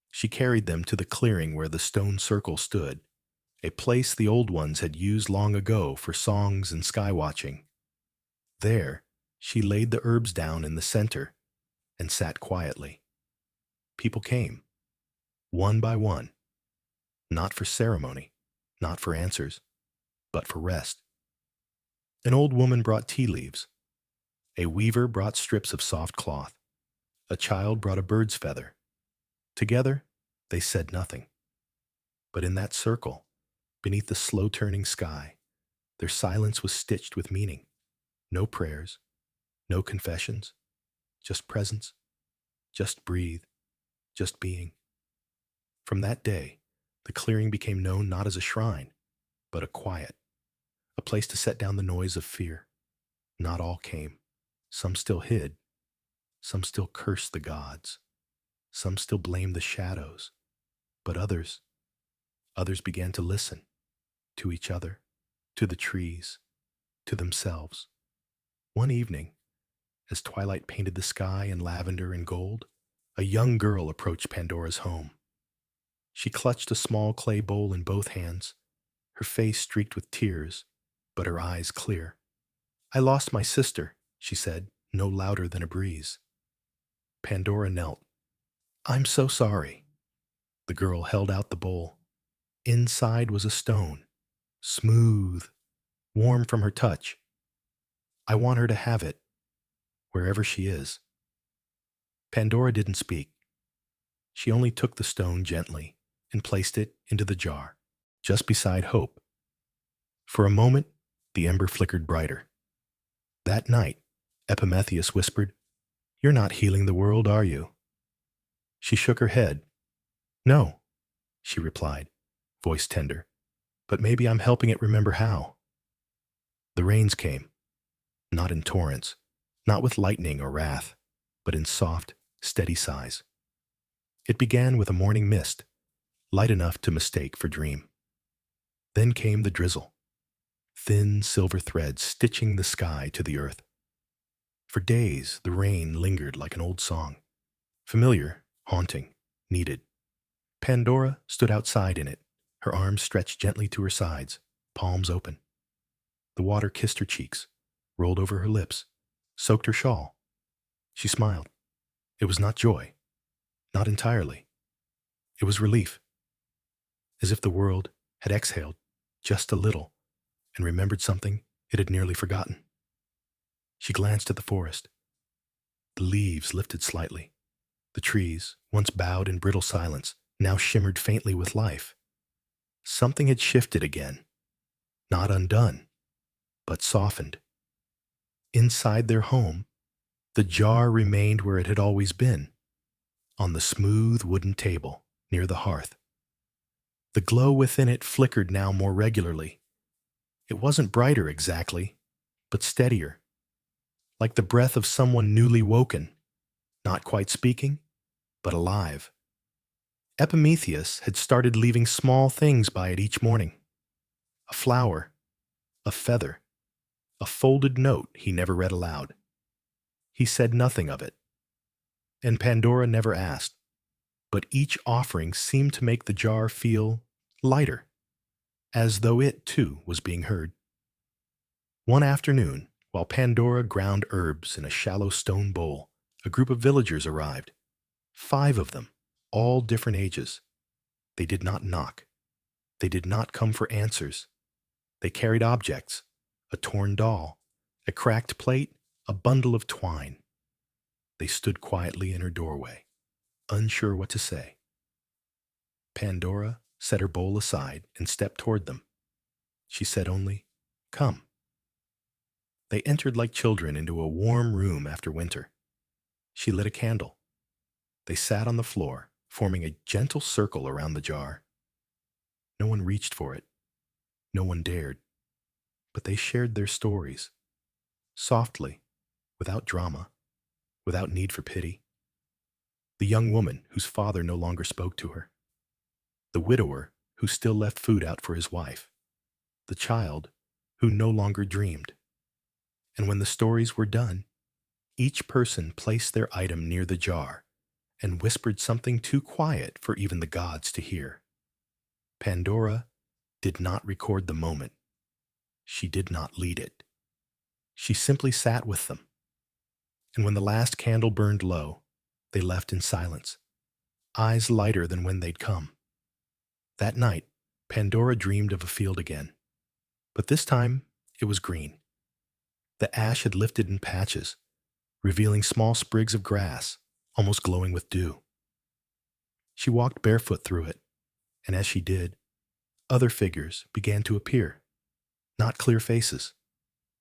She carried them to the clearing where the stone circle stood, a place the old ones had used long ago for songs and sky watching. There, she laid the herbs down in the center and sat quietly. People came, one by one, not for ceremony, not for answers, but for rest. An old woman brought tea leaves. A weaver brought strips of soft cloth. A child brought a bird's feather. Together, they said nothing. But in that circle, beneath the slow-turning sky, their silence was stitched with meaning. No prayers, no confessions, just presence, just breathe, just being. From that day, the clearing became known not as a shrine, but a quiet, a place to set down the noise of fear. Not all came. Some still hid. Some still cursed the gods. Some still blamed the shadows. But others began to listen to each other, to the trees, to themselves. One evening, as twilight painted the sky in lavender and gold, a young girl approached Pandora's home. She clutched a small clay bowl in both hands, her face streaked with tears, but her eyes clear. "I lost my sister," she said, no louder than a breeze. Pandora knelt. "I'm so sorry." The girl held out the bowl. Inside was a stone, smooth, warm from her touch. "I want her to have it, wherever she is." Pandora didn't speak. She only took the stone gently and placed it into the jar, just beside Hope. For a moment, the ember flickered brighter. That night, Epimetheus whispered, "You're not healing the world, are you?" She shook her head. "No," she replied, voice tender, "but maybe I'm helping it remember how." The rains came, not in torrents, not with lightning or wrath, but in soft, steady sighs. It began with a morning mist, light enough to mistake for dream. Then came the drizzle, thin silver threads stitching the sky to the earth. For days, the rain lingered like an old song, familiar, haunting, needed. Pandora stood outside in it, her arms stretched gently to her sides, palms open. The water kissed her cheeks, rolled over her lips, soaked her shawl. She smiled. It was not joy, not entirely. It was relief, as if the world had exhaled just a little and remembered something it had nearly forgotten. She glanced at the forest. The leaves lifted slightly. The trees, once bowed in brittle silence, now shimmered faintly with life. Something had shifted again, not undone, but softened. Inside their home, the jar remained where it had always been, on the smooth wooden table near the hearth. The glow within it flickered now more regularly. It wasn't brighter exactly, but steadier, like the breath of someone newly woken, not quite speaking, but alive. Epimetheus had started leaving small things by it each morning. A flower, a feather, a folded note he never read aloud. He said nothing of it, and Pandora never asked, but each offering seemed to make the jar feel lighter, as though it, too, was being heard. One afternoon, while Pandora ground herbs in a shallow stone bowl, a group of villagers arrived. 5 of them, all different ages. They did not knock. They did not come for answers. They carried objects, a torn doll, a cracked plate, a bundle of twine. They stood quietly in her doorway, unsure what to say. Pandora set her bowl aside and stepped toward them. She said only, "Come." They entered like children into a warm room after winter. She lit a candle. They sat on the floor, forming a gentle circle around the jar. No one reached for it. No one dared. But they shared their stories, softly, without drama, without need for pity. The young woman whose father no longer spoke to her. The widower who still left food out for his wife. The child who no longer dreamed. And when the stories were done, each person placed their item near the jar and whispered something too quiet for even the gods to hear. Pandora did not record the moment. She did not lead it. She simply sat with them. And when the last candle burned low, they left in silence, eyes lighter than when they'd come. That night, Pandora dreamed of a field again. But this time, it was green. The ash had lifted in patches, revealing small sprigs of grass, almost glowing with dew. She walked barefoot through it, and as she did, other figures began to appear. Not clear faces,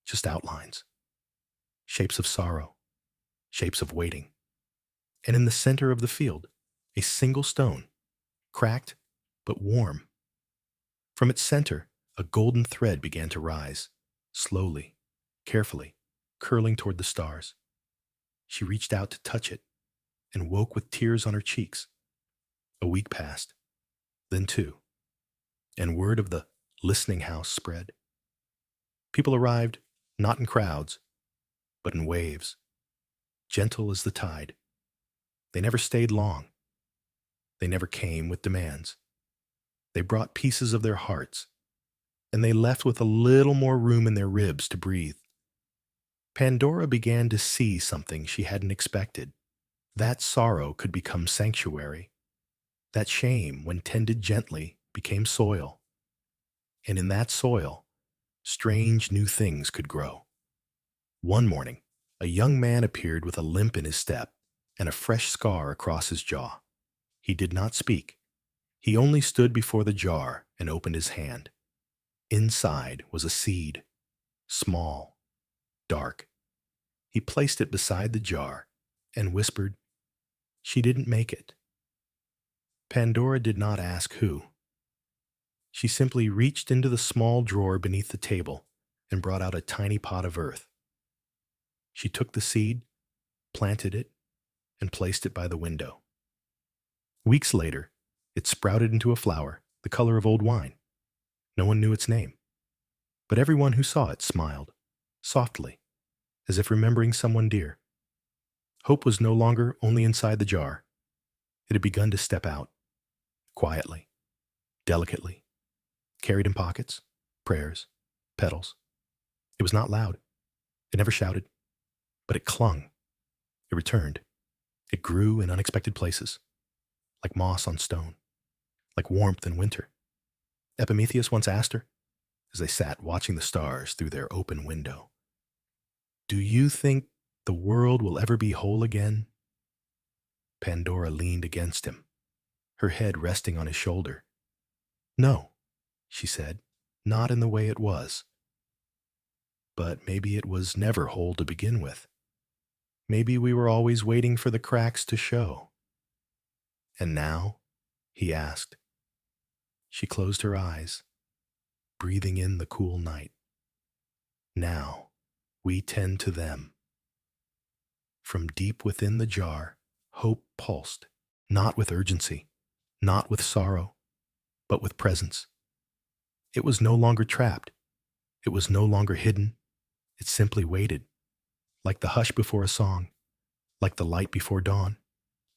just outlines. Shapes of sorrow, shapes of waiting. And in the center of the field, a single stone, cracked but warm. From its center, a golden thread began to rise, slowly, carefully, curling toward the stars. She reached out to touch it and woke with tears on her cheeks. A week passed, then two, and word of the listening house spread. People arrived, not in crowds, but in waves, gentle as the tide. They never stayed long. They never came with demands. They brought pieces of their hearts, and they left with a little more room in their ribs to breathe. Pandora began to see something she hadn't expected. That sorrow could become sanctuary. That shame, when tended gently, became soil. And in that soil, strange new things could grow. One morning, a young man appeared with a limp in his step and a fresh scar across his jaw. He did not speak. He only stood before the jar and opened his hand. Inside was a seed, small, dark. He placed it beside the jar and whispered, "She didn't make it." Pandora did not ask who. She simply reached into the small drawer beneath the table and brought out a tiny pot of earth. She took the seed, planted it, and placed it by the window. Weeks later, it sprouted into a flower the color of old wine. No one knew its name, but everyone who saw it smiled, softly, as if remembering someone dear. Hope was no longer only inside the jar. It had begun to step out, quietly, delicately, carried in pockets, prayers, petals. It was not loud. It never shouted, but it clung. It returned. It grew in unexpected places, like moss on stone, like warmth in winter. Epimetheus once asked her, as they sat watching the stars through their open window, "Do you think the world will ever be whole again?" Pandora leaned against him, her head resting on his shoulder. "No," she said, "not in the way it was. But maybe it was never whole to begin with. Maybe we were always waiting for the cracks to show." "And now?" he asked. She closed her eyes, breathing in the cool night. "Now we tend to them." From deep within the jar, hope pulsed, not with urgency, not with sorrow, but with presence. It was no longer trapped. It was no longer hidden. It simply waited, like the hush before a song, like the light before dawn,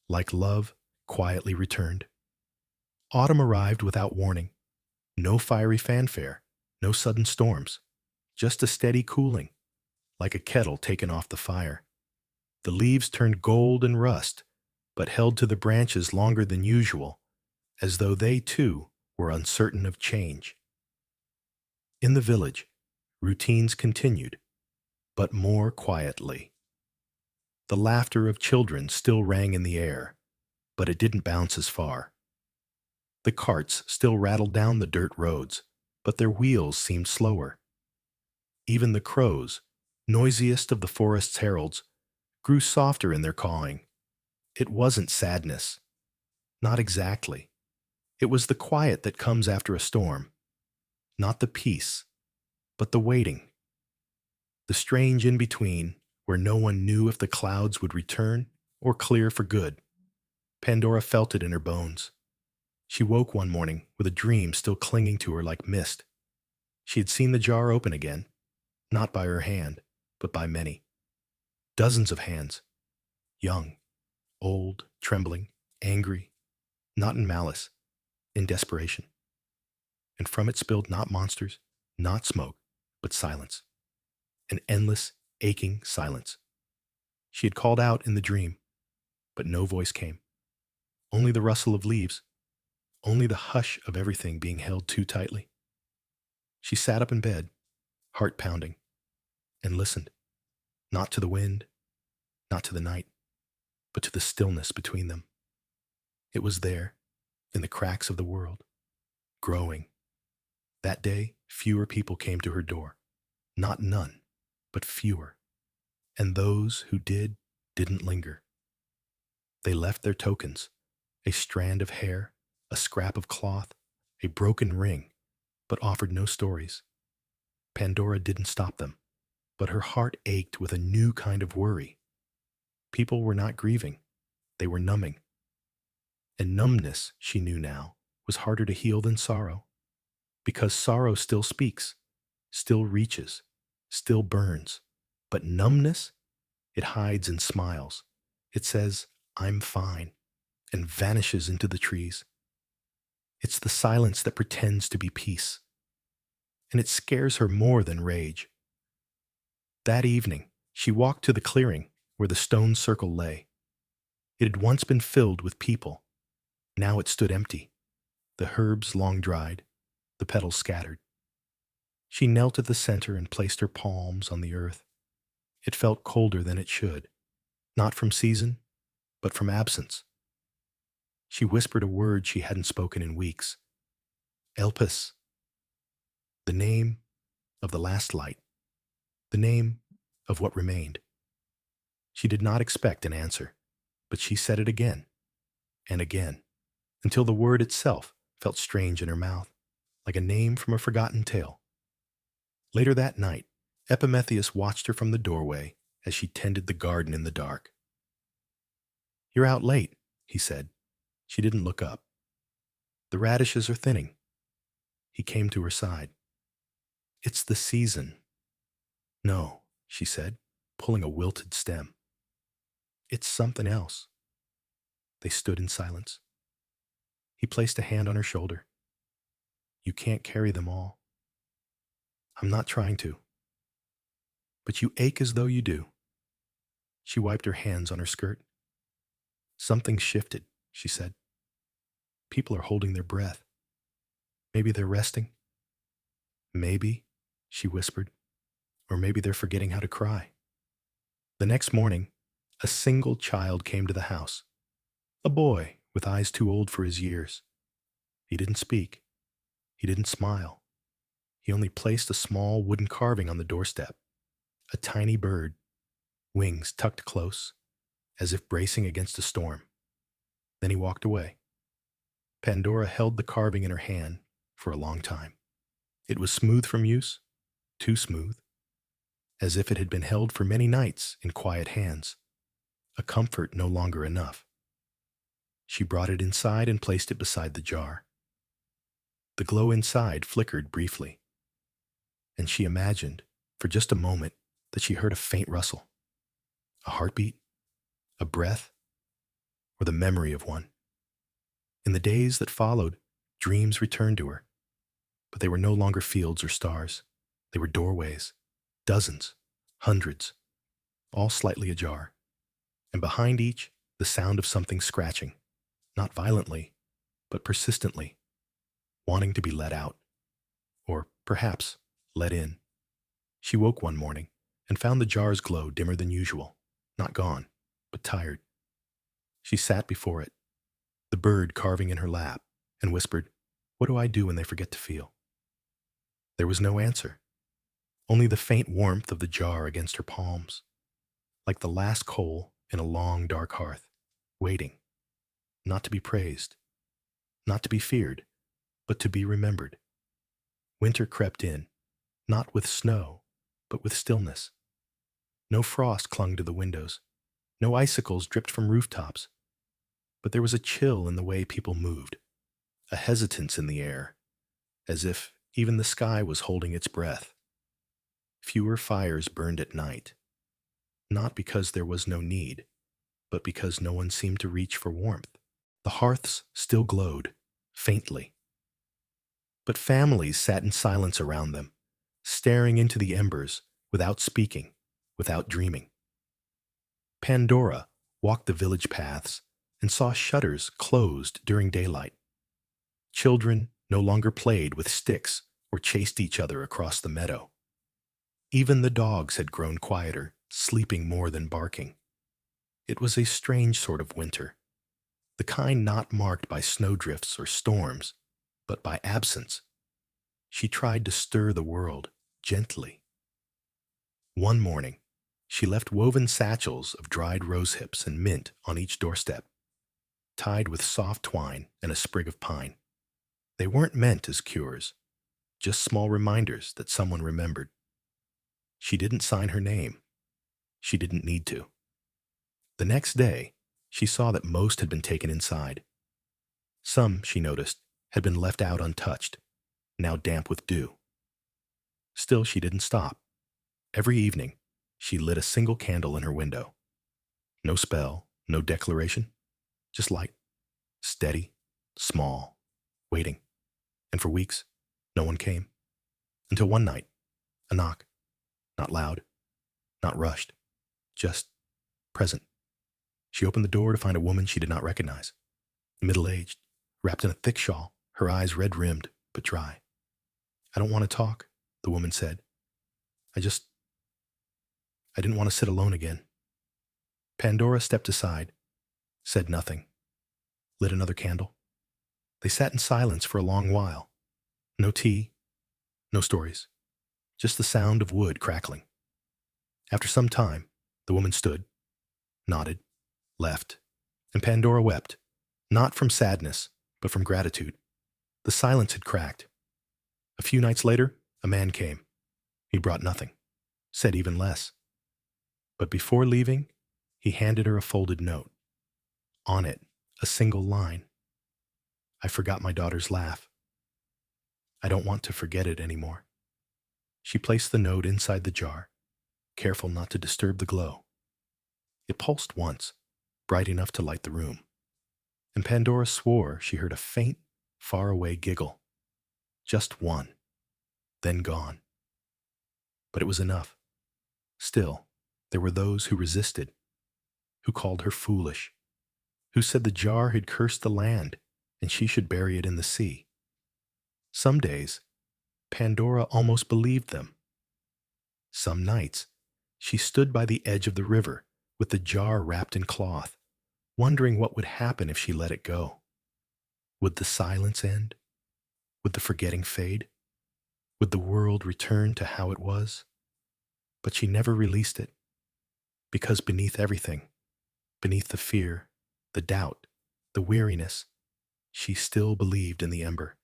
like love quietly returned. Autumn arrived without warning. No fiery fanfare, no sudden storms, just a steady cooling, like a kettle taken off the fire. The leaves turned gold and rust, but held to the branches longer than usual, as though they too were uncertain of change. In the village, routines continued, but more quietly. The laughter of children still rang in the air, but it didn't bounce as far. The carts still rattled down the dirt roads, but their wheels seemed slower. Even the crows, noisiest of the forest's heralds, grew softer in their cawing. It wasn't sadness. Not exactly. It was the quiet that comes after a storm. Not the peace, but the waiting. The strange in-between, where no one knew if the clouds would return or clear for good. Pandora felt it in her bones. She woke one morning with a dream still clinging to her like mist. She had seen the jar open again, not by her hand, but by many. Dozens of hands. Young, old, trembling, angry, not in malice, in desperation. And from it spilled not monsters, not smoke, but silence. An endless, aching silence. She had called out in the dream, but no voice came. Only the rustle of leaves, only the hush of everything being held too tightly. She sat up in bed, heart pounding, and listened, not to the wind, not to the night, but to the stillness between them. It was there, in the cracks of the world, growing. That day, fewer people came to her door. Not none, but fewer. And those who did didn't linger. They left their tokens: a strand of hair, a scrap of cloth, a broken ring, but offered no stories. Pandora didn't stop them, but her heart ached with a new kind of worry. People were not grieving, they were numbing. And numbness, she knew now, was harder to heal than sorrow, because sorrow still speaks, still reaches, still burns. But numbness, it hides and smiles. It says, "I'm fine," and vanishes into the trees. It's the silence that pretends to be peace, and it scares her more than rage. That evening, she walked to the clearing where the stone circle lay. It had once been filled with people. Now it stood empty, the herbs long dried, the petals scattered. She knelt at the center and placed her palms on the earth. It felt colder than it should, not from season, but from absence. She whispered a word she hadn't spoken in weeks. Elpis, the name of the last light, the name of what remained. She did not expect an answer, but she said it again and again, until the word itself felt strange in her mouth, like a name from a forgotten tale. Later that night, Epimetheus watched her from the doorway as she tended the garden in the dark. "You're out late," he said. She didn't look up. "The radishes are thinning." He came to her side. "It's the season." "No," she said, pulling a wilted stem. "It's something else." They stood in silence. He placed a hand on her shoulder. "You can't carry them all." "I'm not trying to." "But you ache as though you do." She wiped her hands on her skirt. "Something shifted," she said. "People are holding their breath. Maybe they're resting." "Maybe," she whispered, "or maybe they're forgetting how to cry." The next morning, a single child came to the house. A boy with eyes too old for his years. He didn't speak. He didn't smile. He only placed a small wooden carving on the doorstep. A tiny bird, wings tucked close, as if bracing against a storm. Then he walked away. Pandora held the carving in her hand for a long time. It was smooth from use, too smooth, as if it had been held for many nights in quiet hands, a comfort no longer enough. She brought it inside and placed it beside the jar. The glow inside flickered briefly, and she imagined, for just a moment, that she heard a faint rustle, a heartbeat, a breath, or the memory of one. In the days that followed, dreams returned to her, but they were no longer fields or stars. They were doorways, dozens, hundreds, all slightly ajar, and behind each, the sound of something scratching, not violently, but persistently, wanting to be let out, or perhaps let in. She woke one morning and found the jar's glow dimmer than usual, not gone, but tired. She sat before it, the bird carving in her lap, and whispered, "What do I do when they forget to feel?" There was no answer, only the faint warmth of the jar against her palms, like the last coal in a long dark hearth, waiting, not to be praised, not to be feared, but to be remembered. Winter crept in, not with snow, but with stillness. No frost clung to the windows, no icicles dripped from rooftops, but there was a chill in the way people moved, a hesitance in the air, as if even the sky was holding its breath. Fewer fires burned at night, not because there was no need, but because no one seemed to reach for warmth. The hearths still glowed, faintly, but families sat in silence around them, staring into the embers without speaking, without dreaming. Pandora walked the village paths and saw shutters closed during daylight. Children no longer played with sticks or chased each other across the meadow. Even the dogs had grown quieter, sleeping more than barking. It was a strange sort of winter, the kind not marked by snowdrifts or storms, but by absence. She tried to stir the world gently. One morning, She left woven satchels of dried rose hips and mint on each doorstep, tied with soft twine and a sprig of pine. They weren't meant as cures, just small reminders that someone remembered. She didn't sign her name. She didn't need to. The next day, she saw that most had been taken inside. Some, she noticed, had been left out untouched, now damp with dew. Still, she didn't stop. Every evening, she lit a single candle in her window. No spell, no declaration, just light, steady, small, waiting. And for weeks, no one came. Until one night, a knock. Not loud, not rushed, just present. She opened the door to find a woman she did not recognize. Middle-aged, wrapped in a thick shawl, her eyes red-rimmed but dry. "I don't want to talk," the woman said. I didn't want to sit alone again." Pandora stepped aside, said nothing, lit another candle. They sat in silence for a long while. No tea, no stories, just the sound of wood crackling. After some time, the woman stood, nodded, left, and Pandora wept, not from sadness, but from gratitude. The silence had cracked. A few nights later, a man came. He brought nothing, said even less. But before leaving, he handed her a folded note. On it, a single line. "I forgot my daughter's laugh. I don't want to forget it anymore." She placed the note inside the jar, careful not to disturb the glow. It pulsed once, bright enough to light the room, and Pandora swore she heard a faint, far-away giggle. Just one, then gone. But it was enough. Still, there were those who resisted, who called her foolish, who said the jar had cursed the land and she should bury it in the sea. Some days, Pandora almost believed them. Some nights, she stood by the edge of the river with the jar wrapped in cloth, wondering what would happen if she let it go. Would the silence end? Would the forgetting fade? Would the world return to how it was? But she never released it, because beneath everything, beneath the fear, the doubt, the weariness, she still believed in the ember,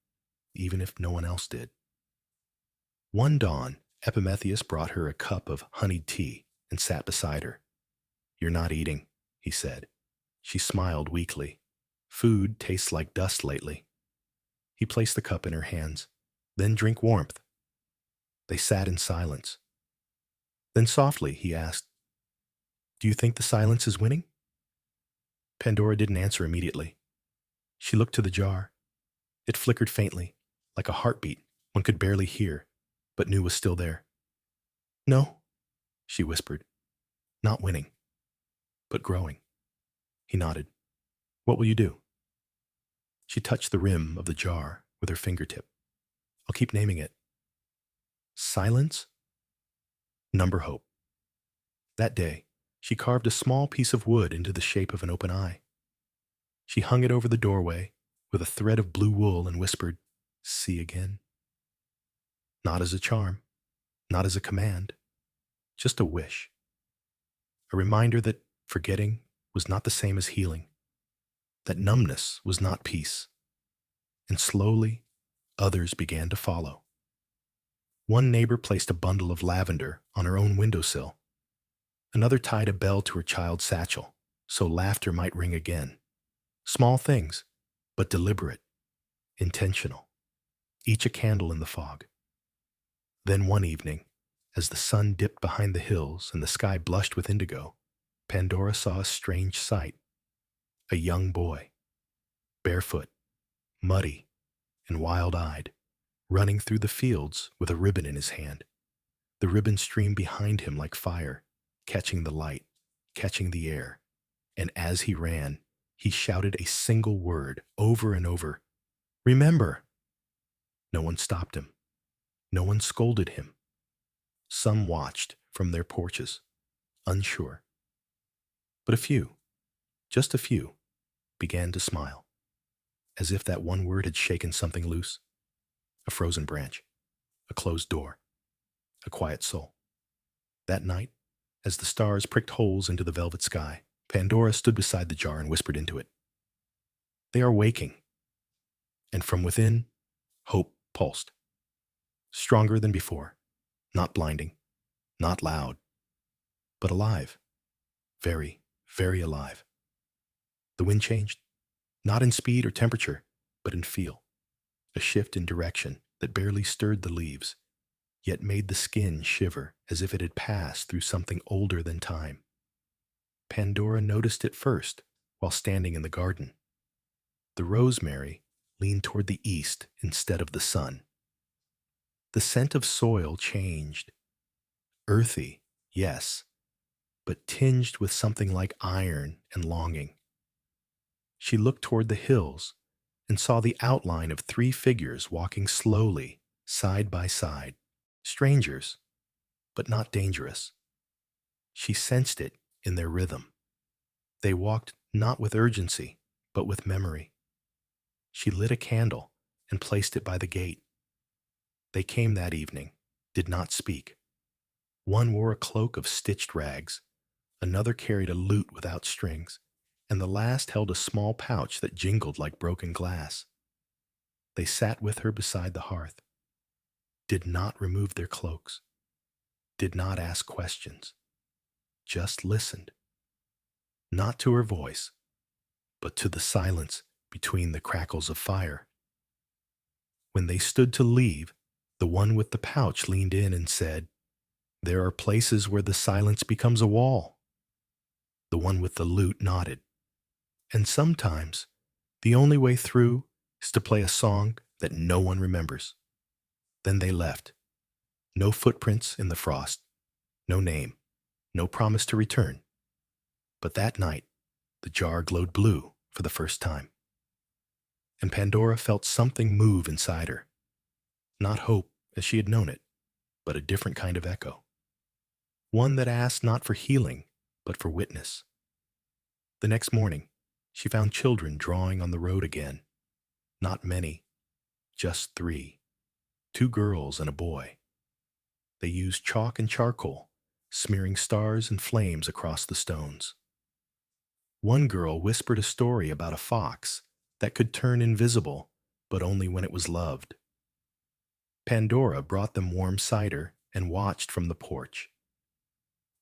even if no one else did. One dawn, Epimetheus brought her a cup of honeyed tea and sat beside her. "You're not eating," he said. She smiled weakly. "Food tastes like dust lately." He placed the cup in her hands. "Then drink warmth." They sat in silence. Then softly he asked, "Do you think the silence is winning?" Pandora didn't answer immediately. She looked to the jar. It flickered faintly, like a heartbeat one could barely hear, but knew was still there. "No," she whispered. "Not winning, but growing." He nodded. "What will you do?" She touched the rim of the jar with her fingertip. "I'll keep naming it. Silence, number hope." That day, she carved a small piece of wood into the shape of an open eye. She hung it over the doorway with a thread of blue wool and whispered, "See again." Not as a charm, not as a command, just a wish. A reminder that forgetting was not the same as healing, that numbness was not peace. And slowly, others began to follow. One neighbor placed a bundle of lavender on her own windowsill. Another tied a bell to her child's satchel, so laughter might ring again. Small things, but deliberate, intentional, each a candle in the fog. Then one evening, as the sun dipped behind the hills and the sky blushed with indigo, Pandora saw a strange sight. A young boy, barefoot, muddy, and wild-eyed, running through the fields with a ribbon in his hand. The ribbon streamed behind him like fire, catching the light, catching the air, and as he ran, he shouted a single word over and over, "Remember!" No one stopped him. No one scolded him. Some watched from their porches, unsure. But a few, just a few, began to smile, as if that one word had shaken something loose. A frozen branch, a closed door, a quiet soul. That night, As the stars pricked holes into the velvet sky, Pandora stood beside the jar and whispered into it. They are waking. And from within, hope pulsed. Stronger than before. Not blinding. Not loud. But alive. Very, very alive. The wind changed. Not in speed or temperature, but in feel. A shift in direction that barely stirred the leaves, yet made the skin shiver as if it had passed through something older than time. Pandora noticed it first while standing in the garden. The rosemary leaned toward the east instead of the sun. The scent of soil changed. Earthy, yes, but tinged with something like iron and longing. She looked toward the hills and saw the outline of three figures walking slowly, side by side. Strangers, but not dangerous. She sensed it in their rhythm. They walked not with urgency, but with memory. She lit a candle and placed it by the gate. They came that evening, did not speak. One wore a cloak of stitched rags, another carried a lute without strings, and the last held a small pouch that jingled like broken glass. They sat with her beside the hearth, did not remove their cloaks, did not ask questions, just listened. Not to her voice, but to the silence between the crackles of fire. When they stood to leave, the one with the pouch leaned in and said, "There are places where the silence becomes a wall." The one with the lute nodded. And sometimes, the only way through is to play a song that no one remembers. Then they left. No footprints in the frost, no name, no promise to return. But that night, the jar glowed blue for the first time. And Pandora felt something move inside her. Not hope as she had known it, but a different kind of echo. One that asked not for healing, but for witness. The next morning, she found children drawing on the road again. Not many, just 3. 2 girls and a boy. They used chalk and charcoal, smearing stars and flames across the stones. One girl whispered a story about a fox that could turn invisible, but only when it was loved. Pandora brought them warm cider and watched from the porch.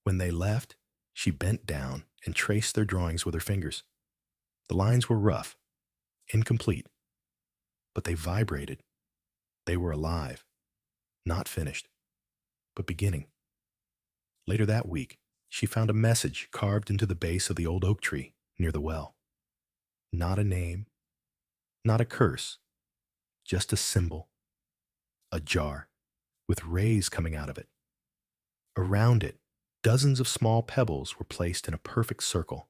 When they left, she bent down and traced their drawings with her fingers. The lines were rough, incomplete, but they vibrated. They were alive, not finished, but beginning. Later that week, she found a message carved into the base of the old oak tree near the well. Not a name, not a curse, just a symbol. A jar, with rays coming out of it. Around it, dozens of small pebbles were placed in a perfect circle.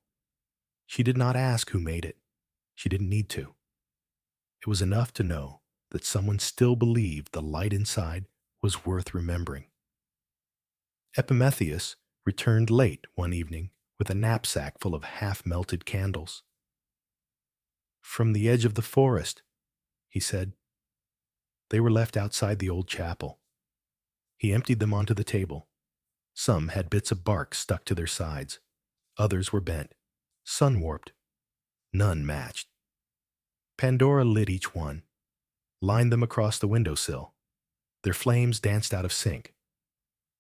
She did not ask who made it. She didn't need to. It was enough to know that someone still believed the light inside was worth remembering. Epimetheus returned late one evening with a knapsack full of half-melted candles. "From the edge of the forest," he said. They were left outside the old chapel. He emptied them onto the table. Some had bits of bark stuck to their sides. Others were bent, sun-warped. None matched. Pandora lit each one, lined them across the windowsill. Their flames danced out of sync.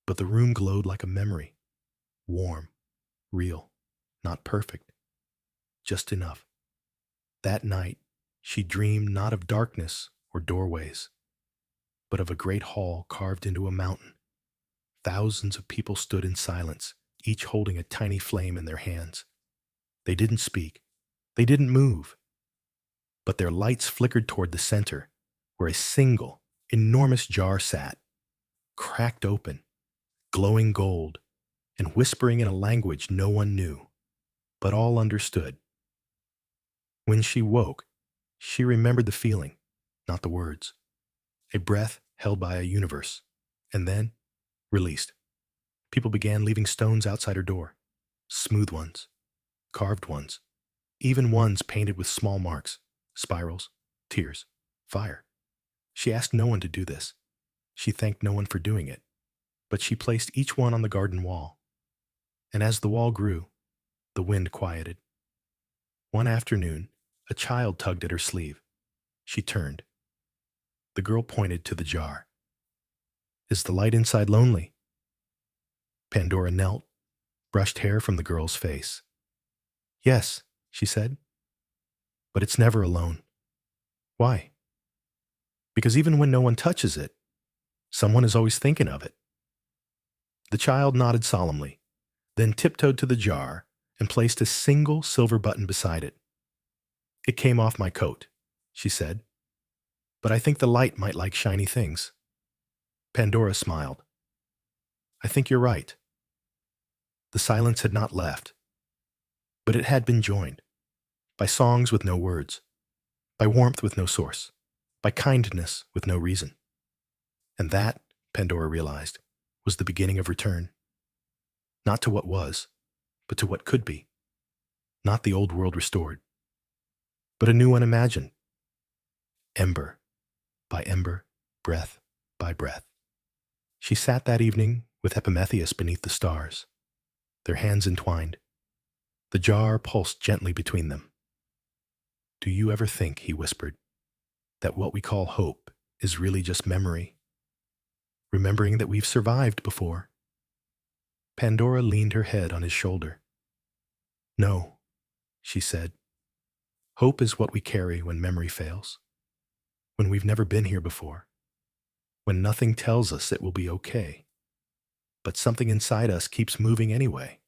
But the room glowed like a memory. Warm, real, not perfect. Just enough. That night, she dreamed not of darkness or doorways, but of a great hall carved into a mountain. Thousands of people stood in silence, each holding a tiny flame in their hands. They didn't speak. They didn't move. But their lights flickered toward the center, where a single, enormous jar sat, cracked open, glowing gold, and whispering in a language no one knew, but all understood. When she woke, she remembered the feeling, not the words. A breath held by a universe, and then released. People began leaving stones outside her door. Smooth ones, carved ones, even ones painted with small marks, spirals, tears, fire. She asked no one to do this. She thanked no one for doing it, but she placed each one on the garden wall. And as the wall grew, the wind quieted. One afternoon, a child tugged at her sleeve. She turned. The girl pointed to the jar. Is the light inside lonely? Pandora knelt, brushed hair from the girl's face. Yes, she said, but it's never alone. Why? Because even when no one touches it, someone is always thinking of it. The child nodded solemnly, then tiptoed to the jar and placed a single silver button beside it. It came off my coat, she said, but I think the light might like shiny things. Pandora smiled. I think you're right. The silence had not left, but it had been joined by songs with no words, by warmth with no source, by kindness with no reason. And that, Pandora realized, was the beginning of return. Not to what was, but to what could be. Not the old world restored, but a new one imagined. Ember by ember, breath by breath. She sat that evening with Epimetheus beneath the stars, their hands entwined. The jar pulsed gently between them. Do you ever think, he whispered, that what we call hope is really just memory? Remembering that we've survived before? Pandora leaned her head on his shoulder. No, she said. Hope is what we carry when memory fails, when we've never been here before, when nothing tells us it will be okay, but something inside us keeps moving anyway.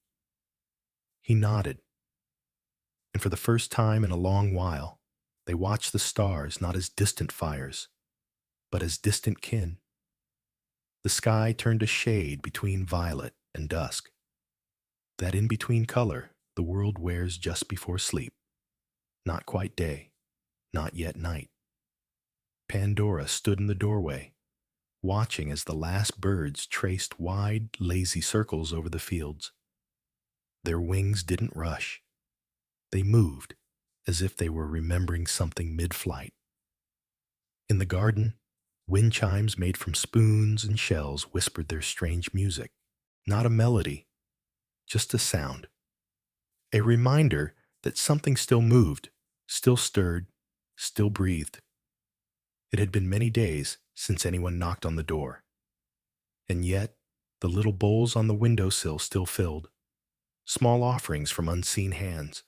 He nodded, and for the first time in a long while, they watched the stars not as distant fires, but as distant kin. The sky turned a shade between violet and dusk, that in-between color the world wears just before sleep, not quite day, not yet night. Pandora stood in the doorway, watching as the last birds traced wide, lazy circles over the fields. Their wings didn't rush. They moved as if they were remembering something mid-flight. In the garden, wind chimes made from spoons and shells whispered their strange music. Not a melody, just a sound. A reminder that something still moved, still stirred, still breathed. It had been many days since anyone knocked on the door. And yet, the little bowls on the windowsill still filled. Small offerings from unseen hands,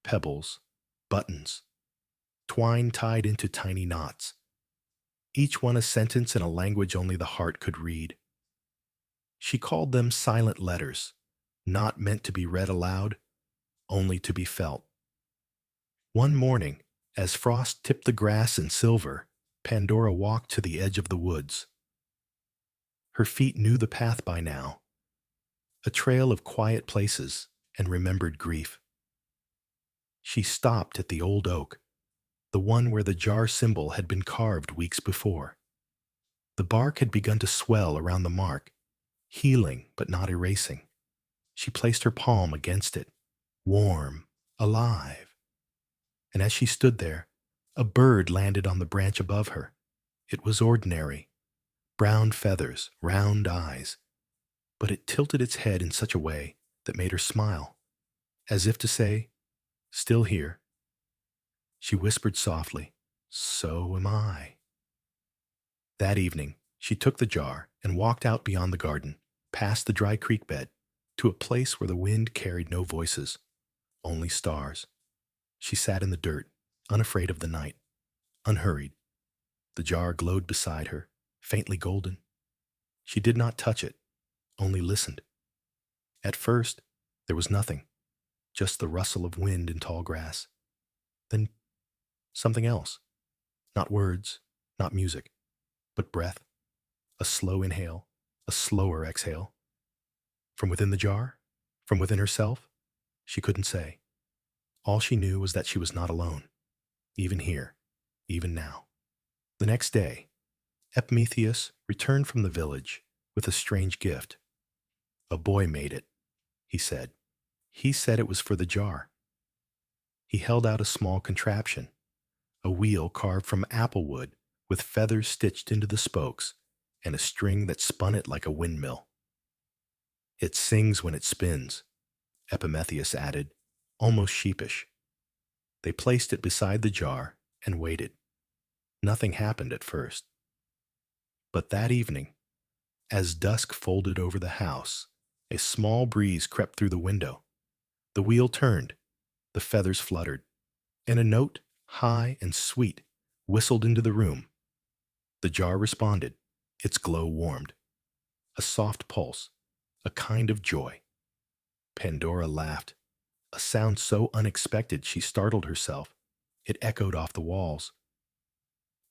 pebbles, buttons, twine tied into tiny knots. Each one a sentence in a language only the heart could read. She called them silent letters, not meant to be read aloud, only to be felt. One morning, as frost tipped the grass in silver, Pandora walked to the edge of the woods. Her feet knew the path by now, a trail of quiet places and remembered grief. She stopped at the old oak, the one where the jar symbol had been carved weeks before. The bark had begun to swell around the mark, healing but not erasing. She placed her palm against it, warm, alive. And as she stood there, a bird landed on the branch above her. It was ordinary, brown feathers, round eyes, but it tilted its head in such a way that made her smile, as if to say, "Still here." She whispered softly, "So am I." That evening, she took the jar and walked out beyond the garden, past the dry creek bed, to a place where the wind carried no voices, only stars. She sat in the dirt, unafraid of the night, unhurried. The jar glowed beside her, faintly golden. She did not touch it, only listened. At first, there was nothing, just the rustle of wind in tall grass. Then something else. Not words, not music, but breath. A slow inhale, a slower exhale. From within the jar? From within herself? She couldn't say. All she knew was that she was not alone, even here, even now. The next day, Epimetheus returned from the village with a strange gift. A boy made it, he said. He said it was for the jar. He held out a small contraption, a wheel carved from apple wood with feathers stitched into the spokes and a string that spun it like a windmill. It sings when it spins, Epimetheus added, almost sheepish. They placed it beside the jar and waited. Nothing happened at first. But that evening, as dusk folded over the house, a small breeze crept through the window. The wheel turned, the feathers fluttered, and a note, high and sweet, whistled into the room. The jar responded, its glow warmed. A soft pulse, a kind of joy. Pandora laughed, a sound so unexpected she startled herself. It echoed off the walls.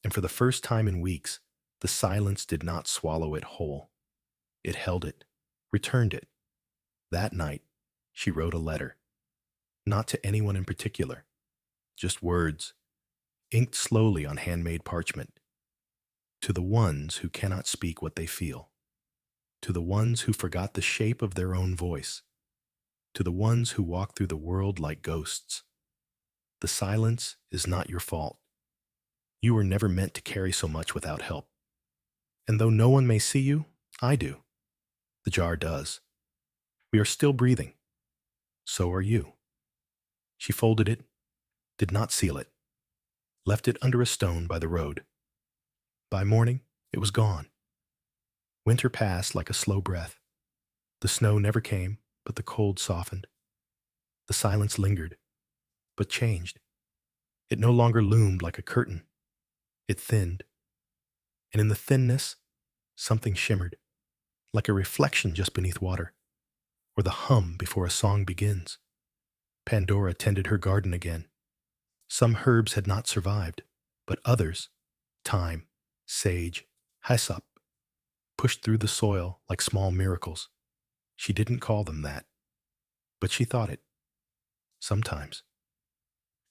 And for the first time in weeks, the silence did not swallow it whole. It held it, returned it. That night, she wrote a letter. Not to anyone in particular, just words, inked slowly on handmade parchment. To the ones who cannot speak what they feel. To the ones who forgot the shape of their own voice. To the ones who walk through the world like ghosts. The silence is not your fault. You were never meant to carry so much without help. And though no one may see you, I do. The jar does. We are still breathing. So are you. She folded it, did not seal it, left it under a stone by the road. By morning, it was gone. Winter passed like a slow breath. The snow never came, but the cold softened. The silence lingered, but changed. It no longer loomed like a curtain. It thinned. And in the thinness, something shimmered, like a reflection just beneath water, or the hum before a song begins. Pandora tended her garden again. Some herbs had not survived, but others, thyme, sage, hyssop, pushed through the soil like small miracles. She didn't call them that, but she thought it. Sometimes.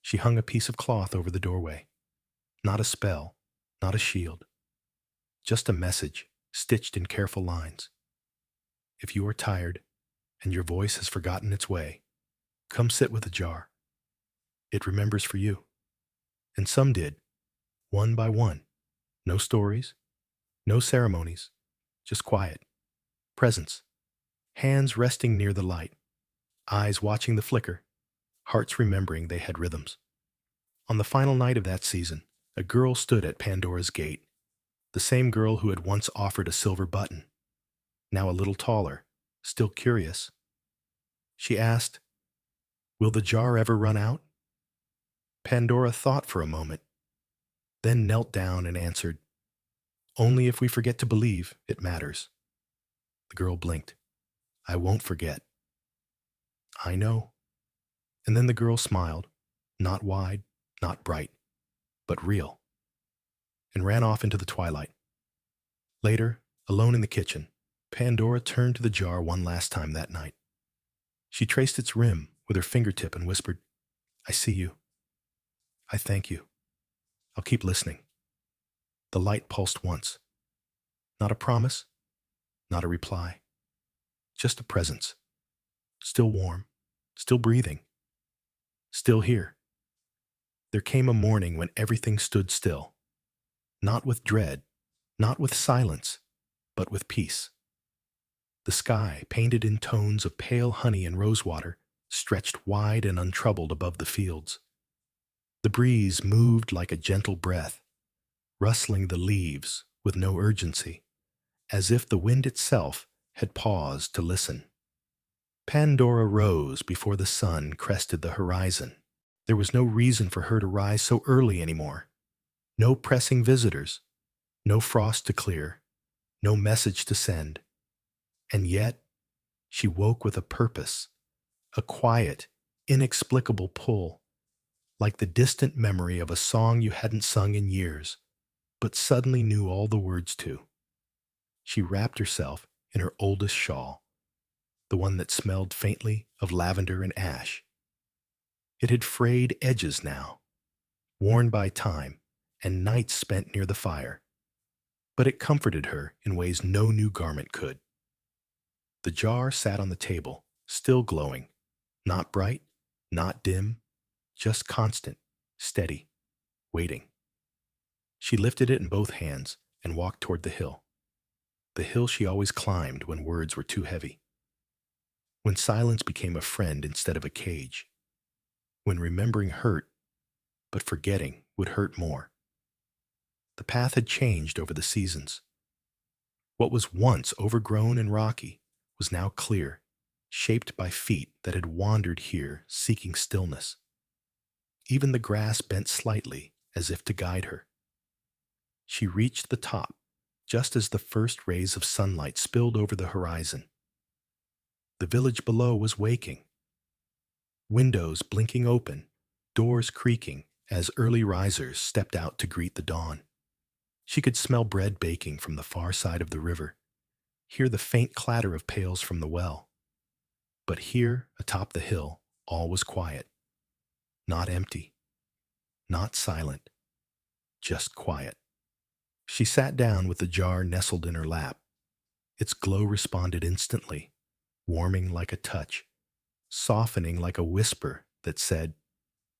She hung a piece of cloth over the doorway. Not a spell, not a shield. Just a message stitched in careful lines. If you are tired and your voice has forgotten its way, come sit with the jar. It remembers for you. And some did, one by one. No stories, no ceremonies, just quiet. Presence. Hands resting near the light. Eyes watching the flicker. Hearts remembering they had rhythms. On the final night of that season, a girl stood at Pandora's gate. The same girl who had once offered a silver button. Now a little taller, still curious. She asked, "Will the jar ever run out?" Pandora thought for a moment, then knelt down and answered, "Only if we forget to believe it matters." The girl blinked. "I won't forget." "I know." And then the girl smiled, not wide, not bright, but real, and ran off into the twilight. Later, alone in the kitchen, Pandora turned to the jar one last time that night. She traced its rim with her fingertip and whispered, "I see you. I thank you. I'll keep listening." The light pulsed once. Not a promise, not a reply, just a presence. Still warm, still breathing, still here. There came a morning when everything stood still. Not with dread, not with silence, but with peace. The sky, painted in tones of pale honey and rosewater, stretched wide and untroubled above the fields. The breeze moved like a gentle breath, rustling the leaves with no urgency, as if the wind itself had paused to listen. Pandora rose before the sun crested the horizon. There was no reason for her to rise so early anymore. No pressing visitors, no frost to clear, no message to send. And yet, she woke with a purpose, a quiet, inexplicable pull, like the distant memory of a song you hadn't sung in years, but suddenly knew all the words to. She wrapped herself in her oldest shawl, the one that smelled faintly of lavender and ash. It had frayed edges now, worn by time and nights spent near the fire, but it comforted her in ways no new garment could. The jar sat on the table, still glowing, not bright, not dim, just constant, steady, waiting. She lifted it in both hands and walked toward the hill she always climbed when words were too heavy. when silence became a friend instead of a cage, when remembering hurt, but forgetting would hurt more. The path had changed over the seasons. What was once overgrown and rocky was now clear, shaped by feet that had wandered here seeking stillness. Even the grass bent slightly as if to guide her. She reached the top just as the first rays of sunlight spilled over the horizon. The village below was waking, windows blinking open, doors creaking as early risers stepped out to greet the dawn. She could smell bread baking from the far side of the river, hear the faint clatter of pails from the well. But here, atop the hill, all was quiet. Not empty, not silent, just quiet. She sat down with the jar nestled in her lap. Its glow responded instantly, warming like a touch, softening like a whisper that said,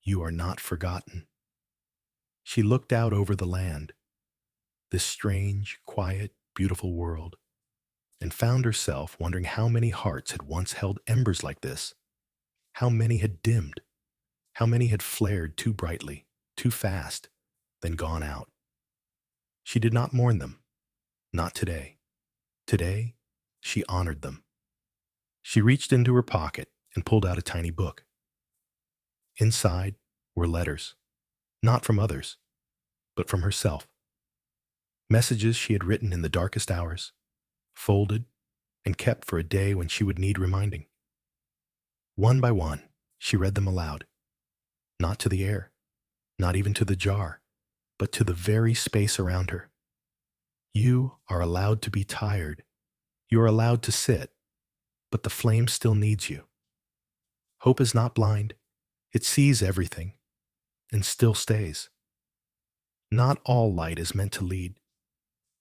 "You are not forgotten." She looked out over the land, this strange, quiet, beautiful world, and found herself wondering how many hearts had once held embers like this, how many had dimmed, how many had flared too brightly, too fast, then gone out. She did not mourn them, not today. Today, she honored them. She reached into her pocket and pulled out a tiny book. Inside were letters, not from others, but from herself. Messages she had written in the darkest hours, folded and kept for a day when she would need reminding. One by one, she read them aloud, not to the air, not even to the jar, but to the very space around her. You are allowed to be tired. You are allowed to sit, but the flame still needs you. Hope is not blind. It sees everything and still stays. Not all light is meant to lead.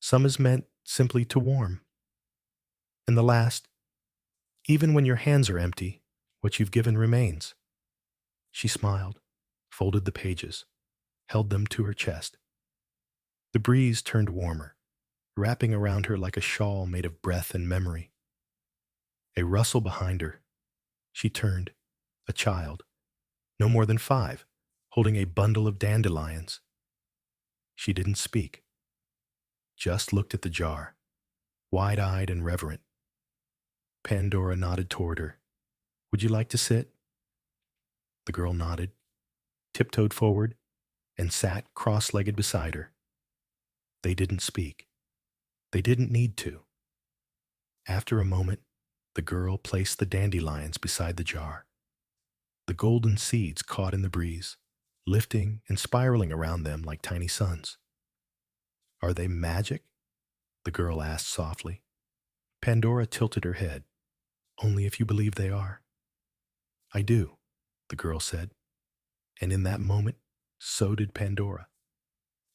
Some is meant simply to warm. And the last, even when your hands are empty, what you've given remains. She smiled, folded the pages, held them to her chest. The breeze turned warmer, wrapping around her like a shawl made of breath and memory. A rustle behind her. She turned, a child, no more than 5, holding a bundle of dandelions. She didn't speak, just looked at the jar, wide-eyed and reverent. Pandora nodded toward her. "Would you like to sit?" The girl nodded, tiptoed forward, and sat cross-legged beside her. They didn't speak. They didn't need to. After a moment, the girl placed the dandelions beside the jar. The golden seeds caught in the breeze, lifting and spiraling around them like tiny suns. "Are they magic?" the girl asked softly. Pandora tilted her head. "Only if you believe they are." "I do," the girl said. And in that moment, so did Pandora.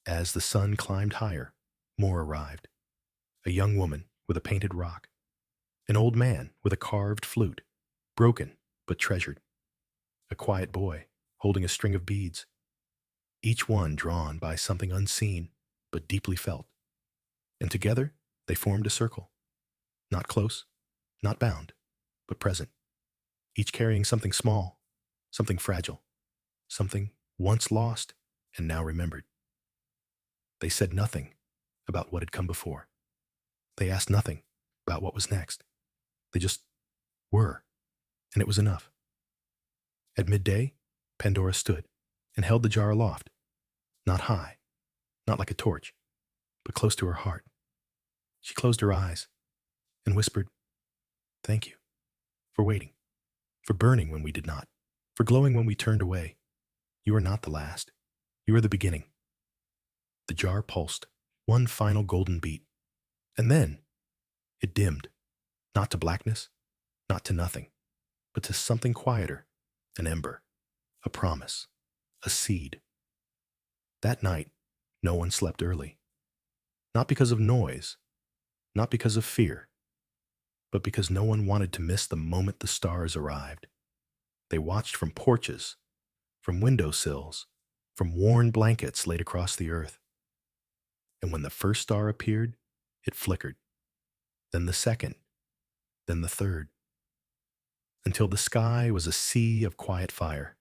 As the sun climbed higher, more arrived. A young woman with a painted rock. An old man with a carved flute, broken but treasured. A quiet boy holding a string of beads, each one drawn by something unseen but deeply felt. And together they formed a circle, not close, not bound, but present, each carrying something small, something fragile, something once lost and now remembered. They said nothing about what had come before. They asked nothing about what was next. They just were, and it was enough. At midday, Pandora stood and held the jar aloft, not high, not like a torch, but close to her heart. She closed her eyes and whispered, "Thank you for waiting, for burning when we did not, for glowing when we turned away. You are not the last. You are the beginning." The jar pulsed, one final golden beat, and then it dimmed, not to blackness, not to nothing, but to something quieter, an ember, a promise, a seed. That night, no one slept early. Not because of noise, not because of fear, but because no one wanted to miss the moment the stars arrived. They watched from porches, from window sills, from worn blankets laid across the earth. And when the first star appeared, it flickered. Then the second, then the third. until the sky was a sea of quiet fire,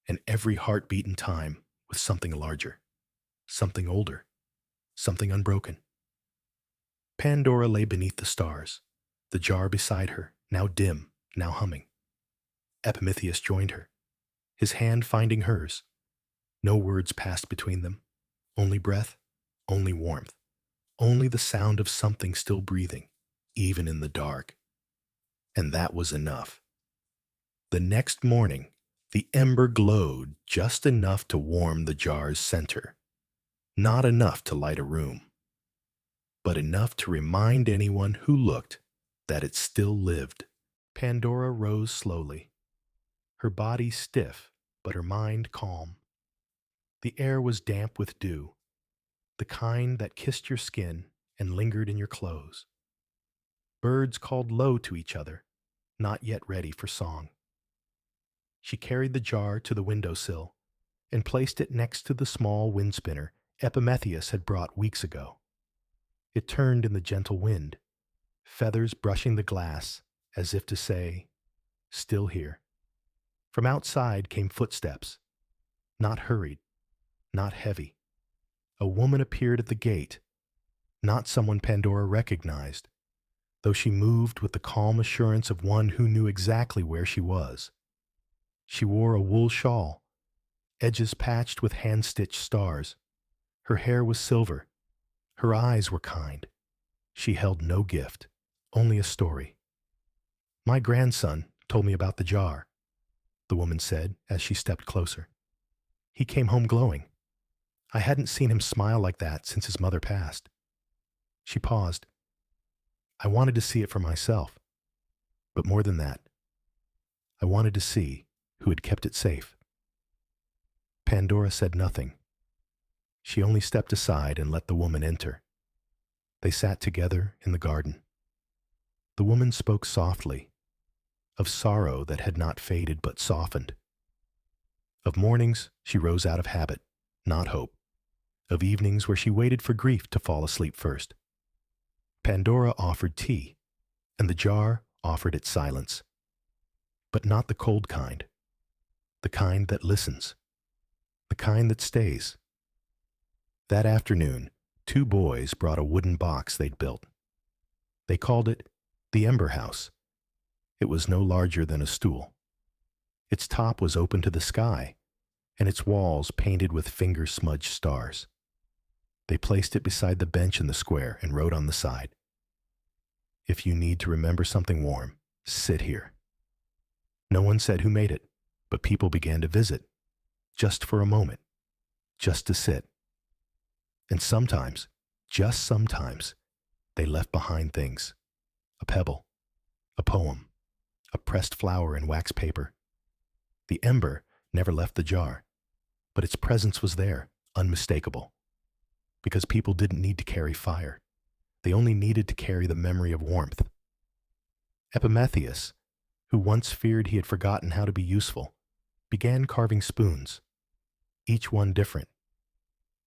and every heartbeat in time was something larger, something older, something unbroken. Pandora lay beneath the stars, the jar beside her, now dim, now humming. Epimetheus joined her, his hand finding hers. No words passed between them, only breath, only warmth, only the sound of something still breathing, even in the dark. And that was enough. The next morning, the ember glowed just enough to warm the jar's center, not enough to light a room, but enough to remind anyone who looked that it still lived. Pandora rose slowly, her body stiff, but her mind calm. The air was damp with dew, the kind that kissed your skin and lingered in your clothes. Birds called low to each other, not yet ready for song. She carried the jar to the windowsill and placed it next to the small wind spinner Epimetheus had brought weeks ago. It turned in the gentle wind, feathers brushing the glass as if to say, "Still here." From outside came footsteps, not hurried, not heavy. A woman appeared at the gate, not someone Pandora recognized, though she moved with the calm assurance of one who knew exactly where she was. She wore a wool shawl, edges patched with hand-stitched stars. Her hair was silver. Her eyes were kind. She held no gift, only a story. "My grandson told me about the jar," the woman said as she stepped closer. "He came home glowing. I hadn't seen him smile like that since his mother passed." She paused. "I wanted to see it for myself. But more than that, I wanted to see who had kept it safe." Pandora said nothing. She only stepped aside and let the woman enter. They sat together in the garden. The woman spoke softly, of sorrow that had not faded but softened. Of mornings she rose out of habit, not hope. Of evenings where she waited for grief to fall asleep first. Pandora offered tea, and the jar offered its silence. But not the cold kind. The kind that listens. The kind that stays. That afternoon, 2 boys brought a wooden box they'd built. They called it the Ember House. It was no larger than a stool. Its top was open to the sky, and its walls painted with finger-smudged stars. They placed it beside the bench in the square and wrote on the side, "If you need to remember something warm, sit here." No one said who made it, but people began to visit, just for a moment, just to sit. And sometimes, just sometimes, they left behind things. A pebble, a poem, a pressed flower in wax paper. The ember never left the jar, but its presence was there, unmistakable. Because people didn't need to carry fire. They only needed to carry the memory of warmth. Epimetheus, who once feared he had forgotten how to be useful, began carving spoons, each one different,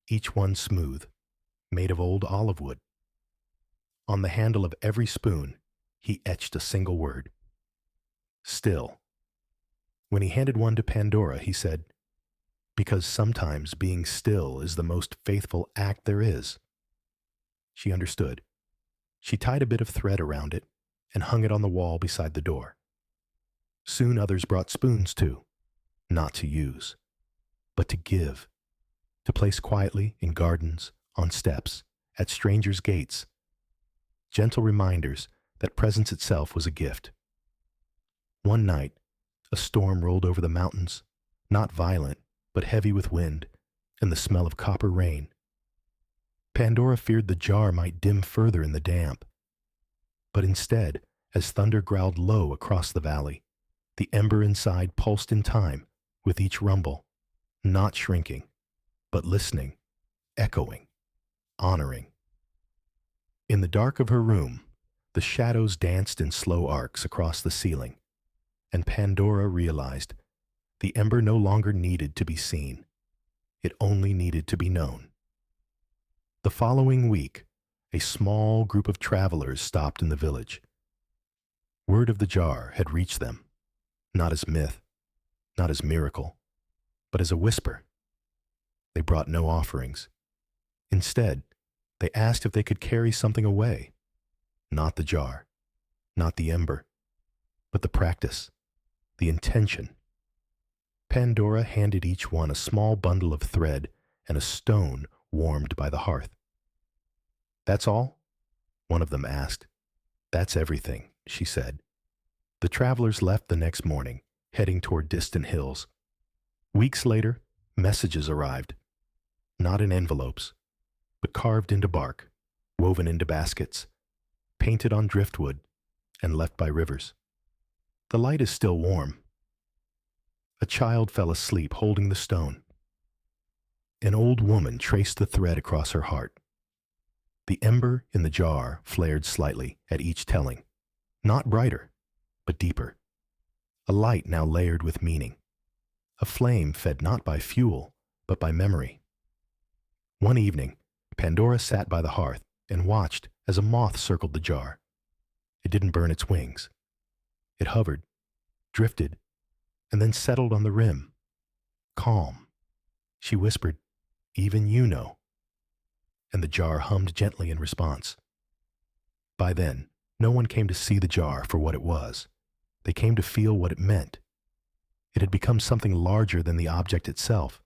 each one smooth, made of old olive wood. On the handle of every spoon, he etched a single word, "Still." When he handed one to Pandora, he said, "Because sometimes being still is the most faithful act there is." She understood. She tied a bit of thread around it and hung it on the wall beside the door. Soon others brought spoons too, not to use, but to give, to place quietly in gardens, on steps, at strangers' gates. Gentle reminders that presence itself was a gift. One night, a storm rolled over the mountains, not violent, but heavy with wind and the smell of copper rain. Pandora feared the jar might dim further in the damp. But instead, as thunder growled low across the valley, the ember inside pulsed in time with each rumble, not shrinking, but listening, echoing, honoring. In the dark of her room, the shadows danced in slow arcs across the ceiling, and Pandora realized the ember no longer needed to be seen. It only needed to be known. The following week, a small group of travelers stopped in the village. Word of the jar had reached them. not as myth, not as miracle, but as a whisper. They brought no offerings. Instead, they asked if they could carry something away, not the jar, not the ember, but the practice, the intention. Pandora handed each one a small bundle of thread and a stone warmed by the hearth. "That's all?" one of them asked. "That's everything," she said. The travelers left the next morning, heading toward distant hills. Weeks later, messages arrived, not in envelopes, but carved into bark, woven into baskets, painted on driftwood, and left by rivers. The light is still warm. A child fell asleep holding the stone. An old woman traced the thread across her heart. The ember in the jar flared slightly at each telling, not brighter, but deeper. A light now layered with meaning. A flame fed not by fuel, but by memory. One evening, Pandora sat by the hearth and watched as a moth circled the jar. It didn't burn its wings. It hovered, drifted, and then settled on the rim. Calm. She whispered, "Even you know." And the jar hummed gently in response. By then, no one came to see the jar for what it was. They came to feel what it meant. It had become something larger than the object itself.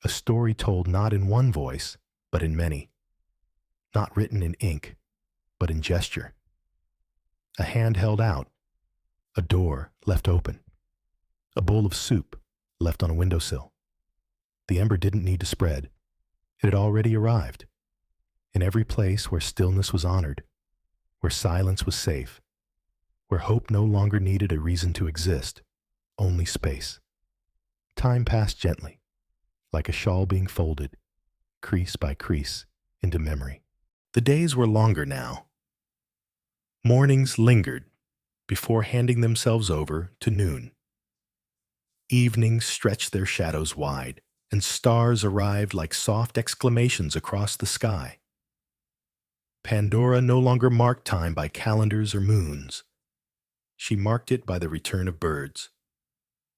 A story told not in one voice, but in many. Not written in ink, but in gesture. A hand held out. A door left open. A bowl of soup left on a windowsill. The ember didn't need to spread. It had already arrived. In every place where stillness was honored, where silence was safe, where hope no longer needed a reason to exist, only space. Time passed gently, like a shawl being folded, crease by crease, into memory. The days were longer now. Mornings lingered before handing themselves over to noon. Evenings stretched their shadows wide, and stars arrived like soft exclamations across the sky. Pandora no longer marked time by calendars or moons. She marked it by the return of birds,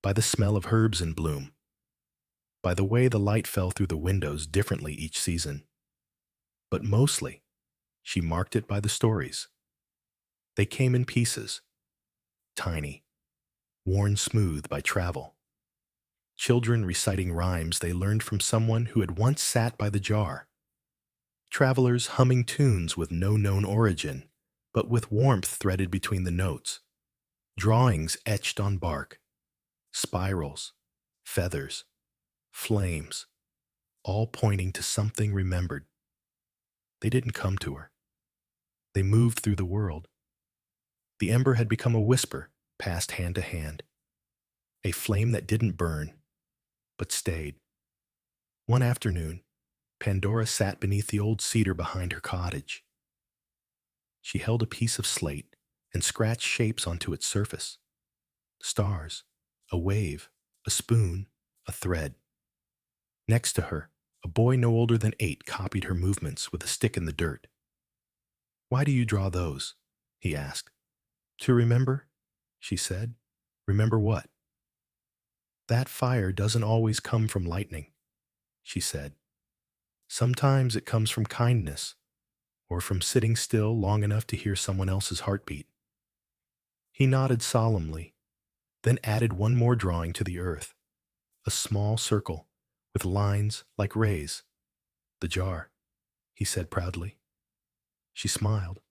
by the smell of herbs in bloom, by the way the light fell through the windows differently each season. But mostly, she marked it by the stories. They came in pieces, tiny, worn smooth by travel. Children reciting rhymes they learned from someone who had once sat by the jar. Travelers humming tunes with no known origin, but with warmth threaded between the notes. Drawings etched on bark, spirals, feathers, flames, all pointing to something remembered. They didn't come to her. They moved through the world. The ember had become a whisper passed hand to hand, a flame that didn't burn, but stayed. One afternoon, Pandora sat beneath the old cedar behind her cottage. She held a piece of slate and scratched shapes onto its surface. Stars, a wave, a spoon, a thread. Next to her, a boy no older than 8 copied her movements with a stick in the dirt. "Why do you draw those?" he asked. "To remember," she said. "Remember what?" "That fire doesn't always come from lightning," she said. "Sometimes it comes from kindness, or from sitting still long enough to hear someone else's heartbeat." He nodded solemnly, then added one more drawing to the earth, a small circle with lines like rays. "The jar," he said proudly. She smiled.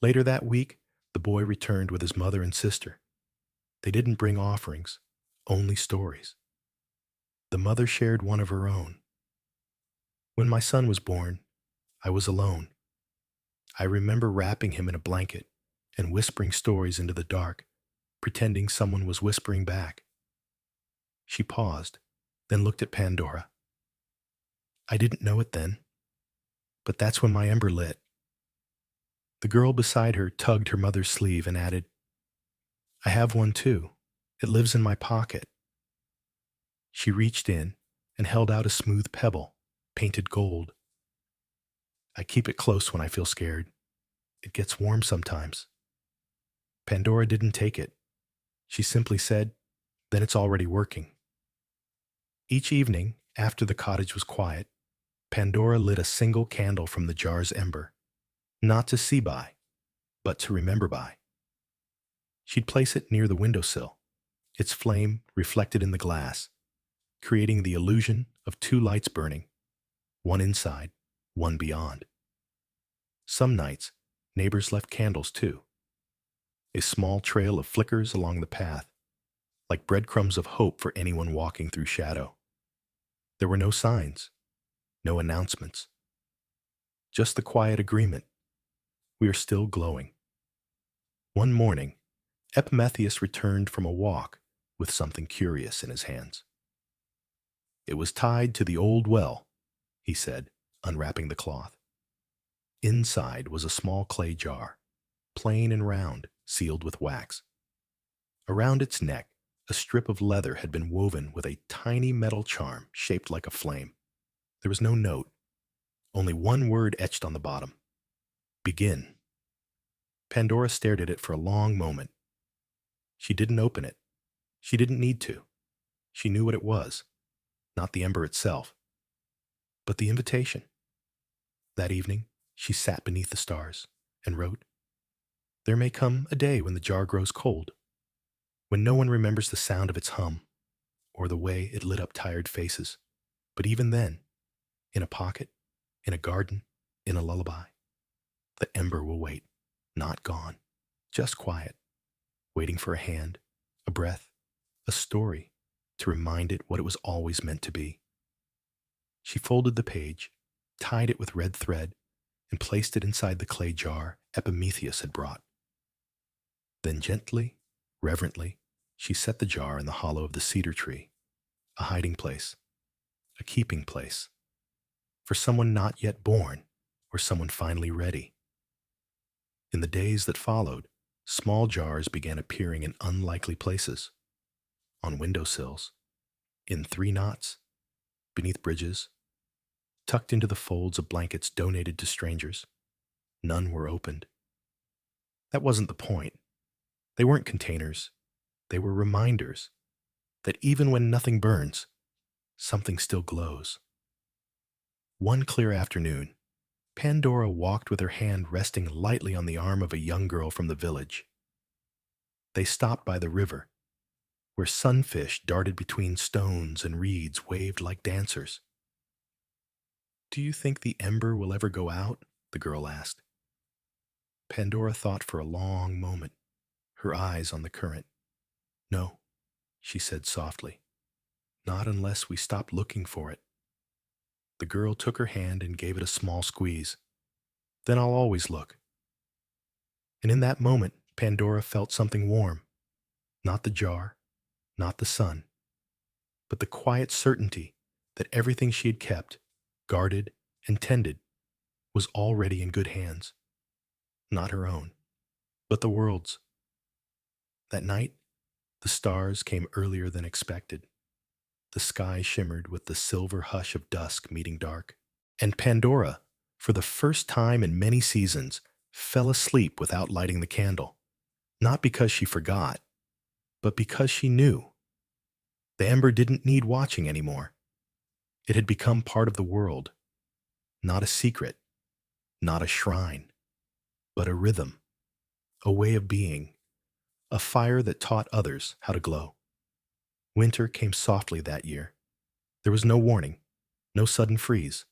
Later that week, the boy returned with his mother and sister. They didn't bring offerings, only stories. The mother shared one of her own. "When my son was born, I was alone. I remember wrapping him in a blanket and whispering stories into the dark, pretending someone was whispering back." She paused, then looked at Pandora. "I didn't know it then, but that's when my ember lit." The girl beside her tugged her mother's sleeve and added, "I have one too. It lives in my pocket." She reached in and held out a smooth pebble, painted gold. "I keep it close when I feel scared. It gets warm sometimes." Pandora didn't take it. She simply said, "Then it's already working." Each evening, after the cottage was quiet, Pandora lit a single candle from the jar's ember, not to see by, but to remember by. She'd place it near the windowsill, its flame reflected in the glass, creating the illusion of two lights burning, one inside, one beyond. Some nights, neighbors left candles too, a small trail of flickers along the path, like breadcrumbs of hope for anyone walking through shadow. There were no signs, no announcements, just the quiet agreement. We are still glowing. One morning, Epimetheus returned from a walk with something curious in his hands. "It was tied to the old well," he said, unwrapping the cloth. Inside was a small clay jar, plain and round, sealed with wax. Around its neck, a strip of leather had been woven with a tiny metal charm shaped like a flame. There was no note, only one word etched on the bottom: "Begin." Pandora stared at it for a long moment. She didn't open it. She didn't need to. She knew what it was, not the ember itself, but the invitation. That evening, she sat beneath the stars and wrote, "There may come a day when the jar grows cold, when no one remembers the sound of its hum or the way it lit up tired faces. But even then, in a pocket, in a garden, in a lullaby, the ember will wait, not gone, just quiet, waiting for a hand, a breath, a story to remind it what it was always meant to be." She folded the page, tied it with red thread, and placed it inside the clay jar Epimetheus had brought. Then gently, reverently, she set the jar in the hollow of the cedar tree, a hiding place, a keeping place, for someone not yet born or someone finally ready. In the days that followed, small jars began appearing in unlikely places, on windowsills, in 3 knots, beneath bridges, tucked into the folds of blankets donated to strangers. None were opened. That wasn't the point. They weren't containers. They were reminders that even when nothing burns, something still glows. One clear afternoon, Pandora walked with her hand resting lightly on the arm of a young girl from the village. They stopped by the river, where sunfish darted between stones and reeds waved like dancers. "Do you think the ember will ever go out?" the girl asked. Pandora thought for a long moment, her eyes on the current. "No," she said softly, "not unless we stop looking for it." The girl took her hand and gave it a small squeeze. "Then I'll always look." And in that moment, Pandora felt something warm. Not the jar, not the sun, but the quiet certainty that everything she had kept, guarded, and tended was already in good hands. Not her own, but the world's. That night, the stars came earlier than expected. The sky shimmered with the silver hush of dusk meeting dark. And Pandora, for the first time in many seasons, fell asleep without lighting the candle. Not because she forgot, but because she knew. The ember didn't need watching anymore. It had become part of the world. Not a secret, not a shrine, but a rhythm, a way of being, a fire that taught others how to glow. Winter came softly that year. There was no warning, no sudden freeze,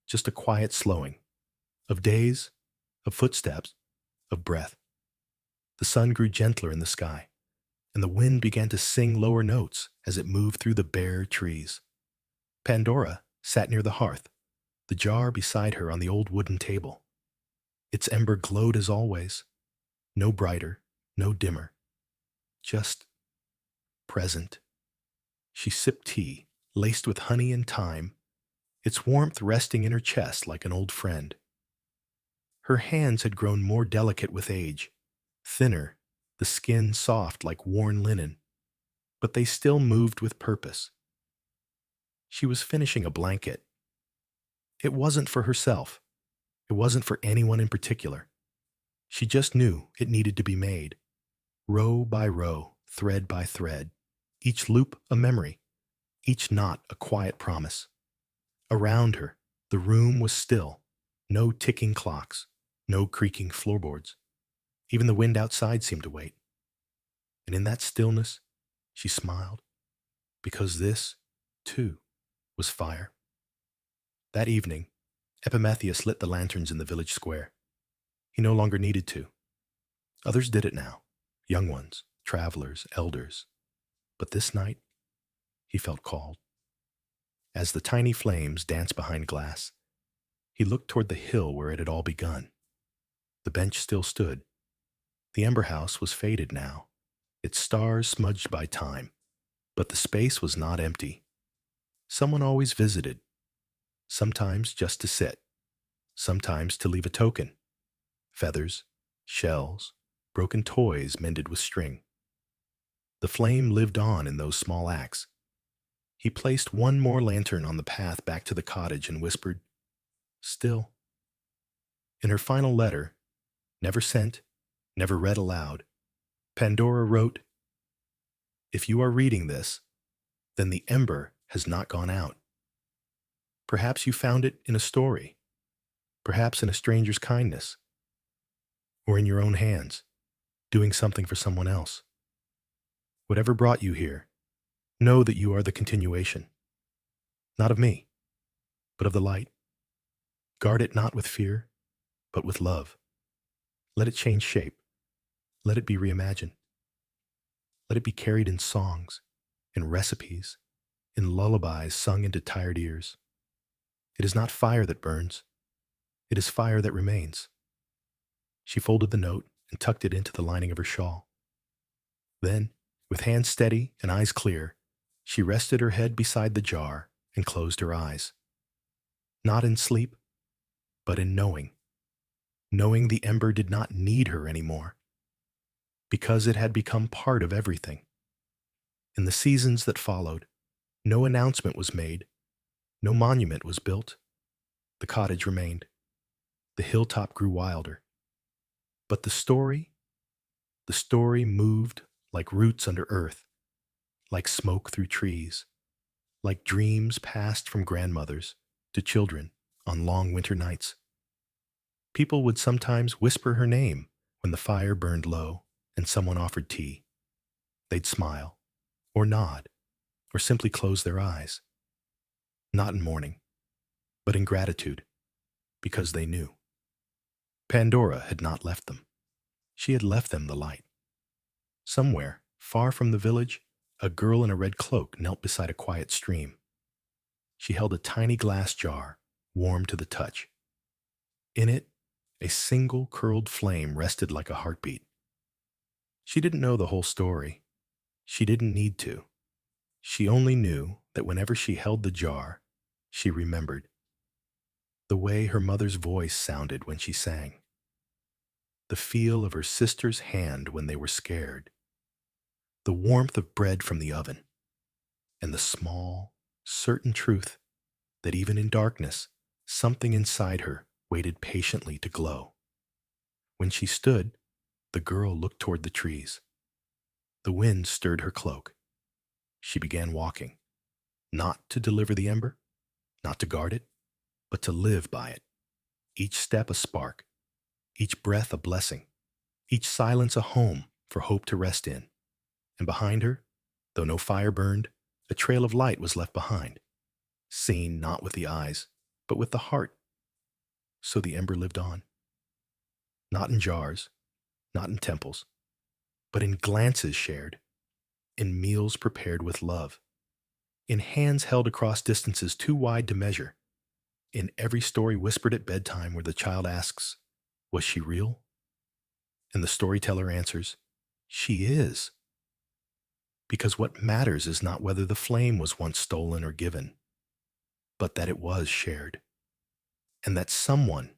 just a quiet slowing, of days, of footsteps, of breath. The sun grew gentler in the sky, and the wind began to sing lower notes as it moved through the bare trees. Pandora sat near the hearth, the jar beside her on the old wooden table. Its ember glowed as always, no brighter, no dimmer, just present. She sipped tea, laced with honey and thyme, its warmth resting in her chest like an old friend. Her hands had grown more delicate with age, thinner, the skin soft like worn linen, but they still moved with purpose. She was finishing a blanket. It wasn't for herself. It wasn't for anyone in particular. She just knew it needed to be made, row by row, thread by thread, each loop a memory, each knot a quiet promise. Around her, the room was still, no ticking clocks, no creaking floorboards. Even the wind outside seemed to wait. And in that stillness, she smiled, because this, too, was fire. That evening, Epimetheus lit the lanterns in the village square. He no longer needed to. Others did it now, young ones, travelers, elders. But this night, he felt called. As the tiny flames danced behind glass, he looked toward the hill where it had all begun. The bench still stood. The ember house was faded now, its stars smudged by time, but the space was not empty. Someone always visited, sometimes just to sit, sometimes to leave a token. Feathers, shells, broken toys mended with string. The flame lived on in those small acts. He placed one more lantern on the path back to the cottage and whispered, "Still." In her final letter, never sent, never read aloud, Pandora wrote, "If you are reading this, then the ember has not gone out. Perhaps you found it in a story, perhaps in a stranger's kindness, or in your own hands, doing something for someone else. Whatever brought you here, know that you are the continuation, not of me, but of the light. Guard it not with fear, but with love. Let it change shape. Let it be reimagined. Let it be carried in songs, in recipes, in lullabies sung into tired ears. It is not fire that burns. It is fire that remains." She folded the note and tucked it into the lining of her shawl. Then, with hands steady and eyes clear, she rested her head beside the jar and closed her eyes. Not in sleep, but in knowing. Knowing the ember did not need her anymore, because it had become part of everything. In the seasons that followed, no announcement was made, no monument was built. The cottage remained. The hilltop grew wilder. But the story moved like roots under earth, like smoke through trees, like dreams passed from grandmothers to children on long winter nights. People would sometimes whisper her name when the fire burned low and someone offered tea. They'd smile, or nod, or simply close their eyes. Not in mourning, but in gratitude, because they knew. Pandora had not left them. She had left them the light. Somewhere, far from the village, a girl in a red cloak knelt beside a quiet stream. She held a tiny glass jar, warm to the touch. In it, a single curled flame rested like a heartbeat. She didn't know the whole story. She didn't need to. She only knew that whenever she held the jar, she remembered the way her mother's voice sounded when she sang, the feel of her sister's hand when they were scared, the warmth of bread from the oven, and the small, certain truth that even in darkness, something inside her waited patiently to glow. When she stood, the girl looked toward the trees. The wind stirred her cloak. She began walking, not to deliver the ember, not to guard it, but to live by it. Each step a spark, each breath a blessing, each silence a home for hope to rest in. And behind her, though no fire burned, a trail of light was left behind, seen not with the eyes, but with the heart. So the ember lived on. Not in jars, not in temples, but in glances shared, in meals prepared with love, in hands held across distances too wide to measure, in every story whispered at bedtime where the child asks, "Was she real?" And the storyteller answers, "She is." Because what matters is not whether the flame was once stolen or given, but that it was shared, and that someone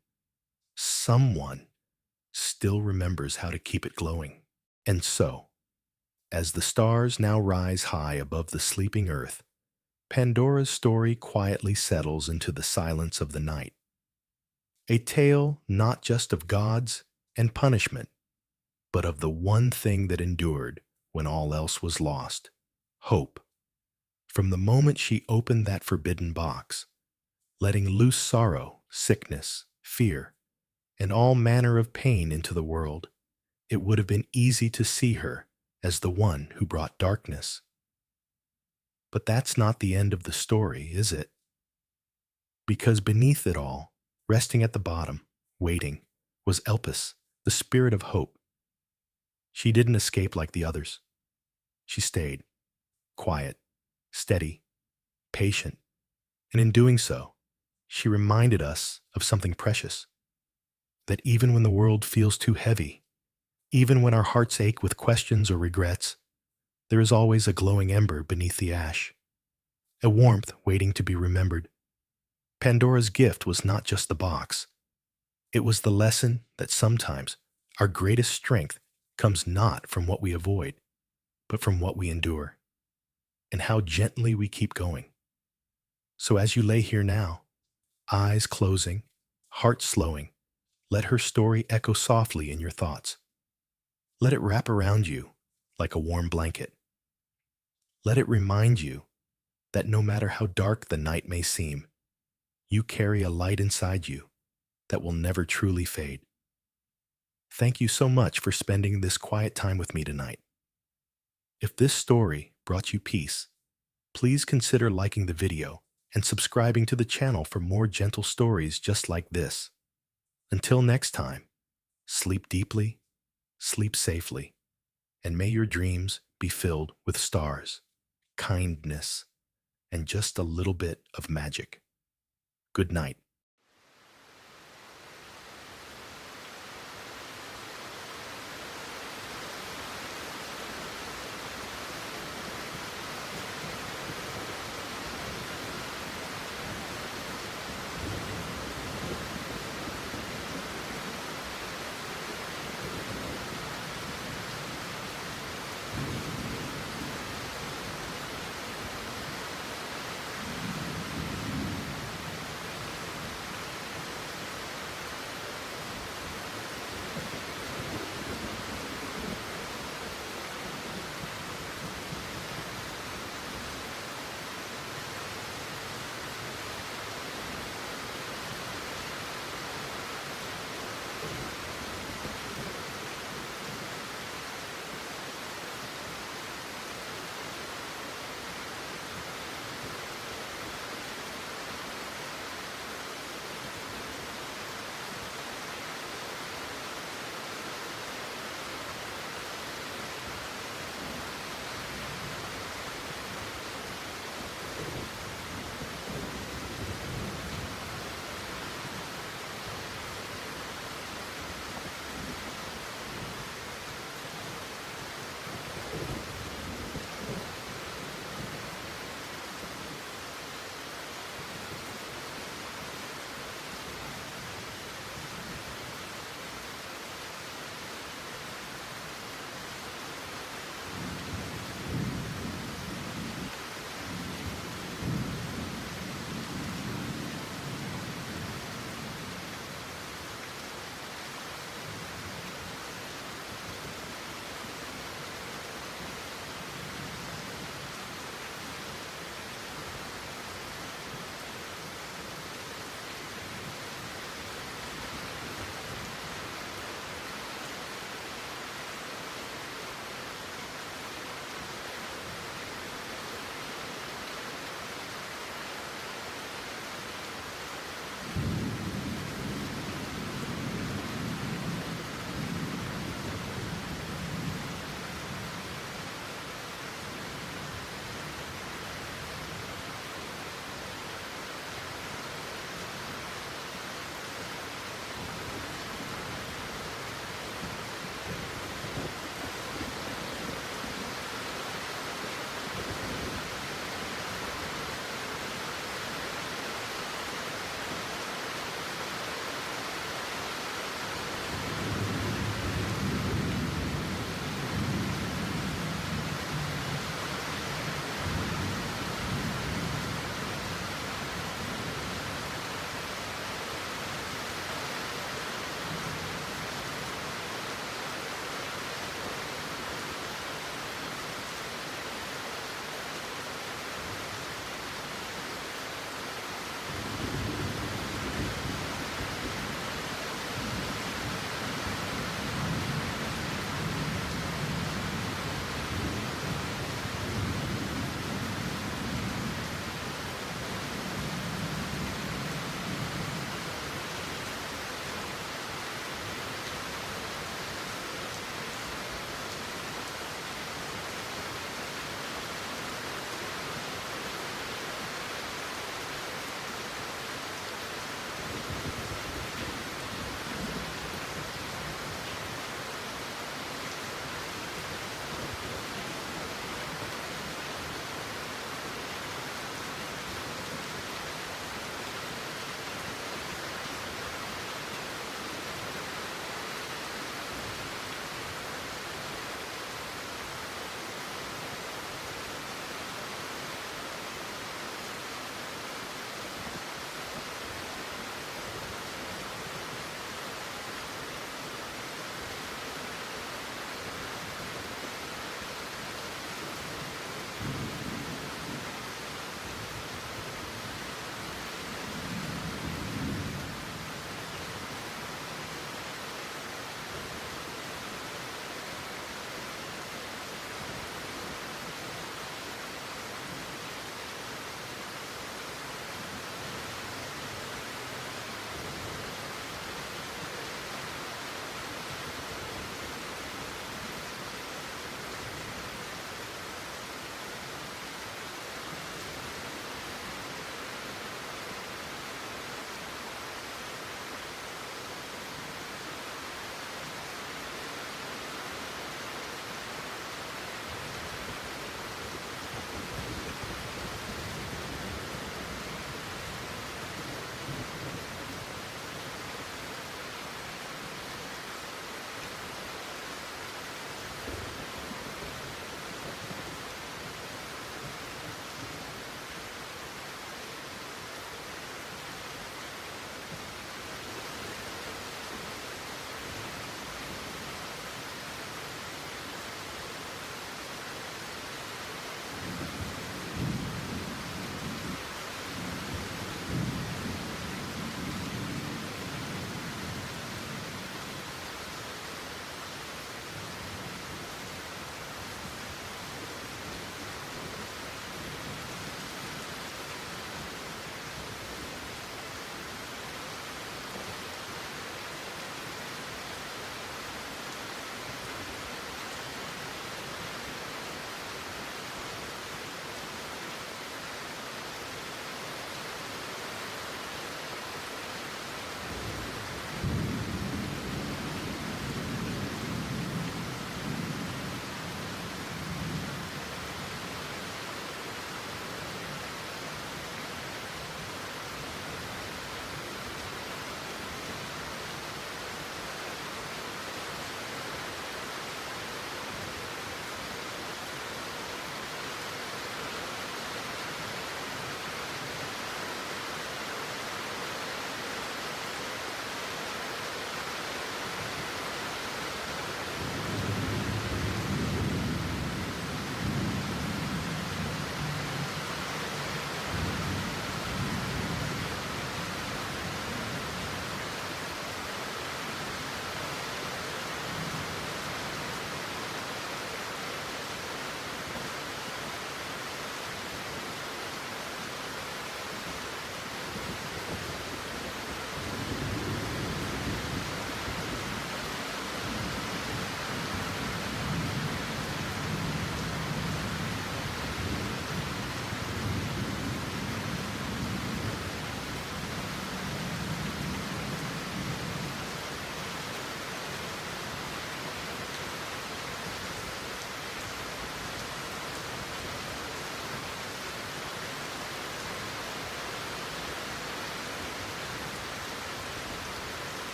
still remembers how to keep it glowing. And so, as the stars now rise high above the sleeping earth, Pandora's story quietly settles into the silence of the night. A tale not just of gods and punishment, but of the one thing that endured when all else was lost. Hope. From the moment she opened that forbidden box, letting loose sorrow, sickness, fear, and all manner of pain into the world, it would have been easy to see her as the one who brought darkness. But that's not the end of the story, is it? Because beneath it all, resting at the bottom, waiting, was Elpis, the spirit of hope. She didn't escape like the others. She stayed, quiet, steady, patient, and in doing so, she reminded us of something precious. That even when the world feels too heavy, even when our hearts ache with questions or regrets, there is always a glowing ember beneath the ash, a warmth waiting to be remembered. Pandora's gift was not just the box. It was the lesson that sometimes our greatest strength comes not from what we avoid, but from what we endure, and how gently we keep going. So as you lay here now, eyes closing, heart slowing, let her story echo softly in your thoughts. Let it wrap around you like a warm blanket. Let it remind you that no matter how dark the night may seem, you carry a light inside you that will never truly fade. Thank you so much for spending this quiet time with me tonight. If this story brought you peace, please consider liking the video and subscribing to the channel for more gentle stories just like this. Until next time, sleep deeply, sleep safely, and may your dreams be filled with stars, kindness, and just a little bit of magic. Good night.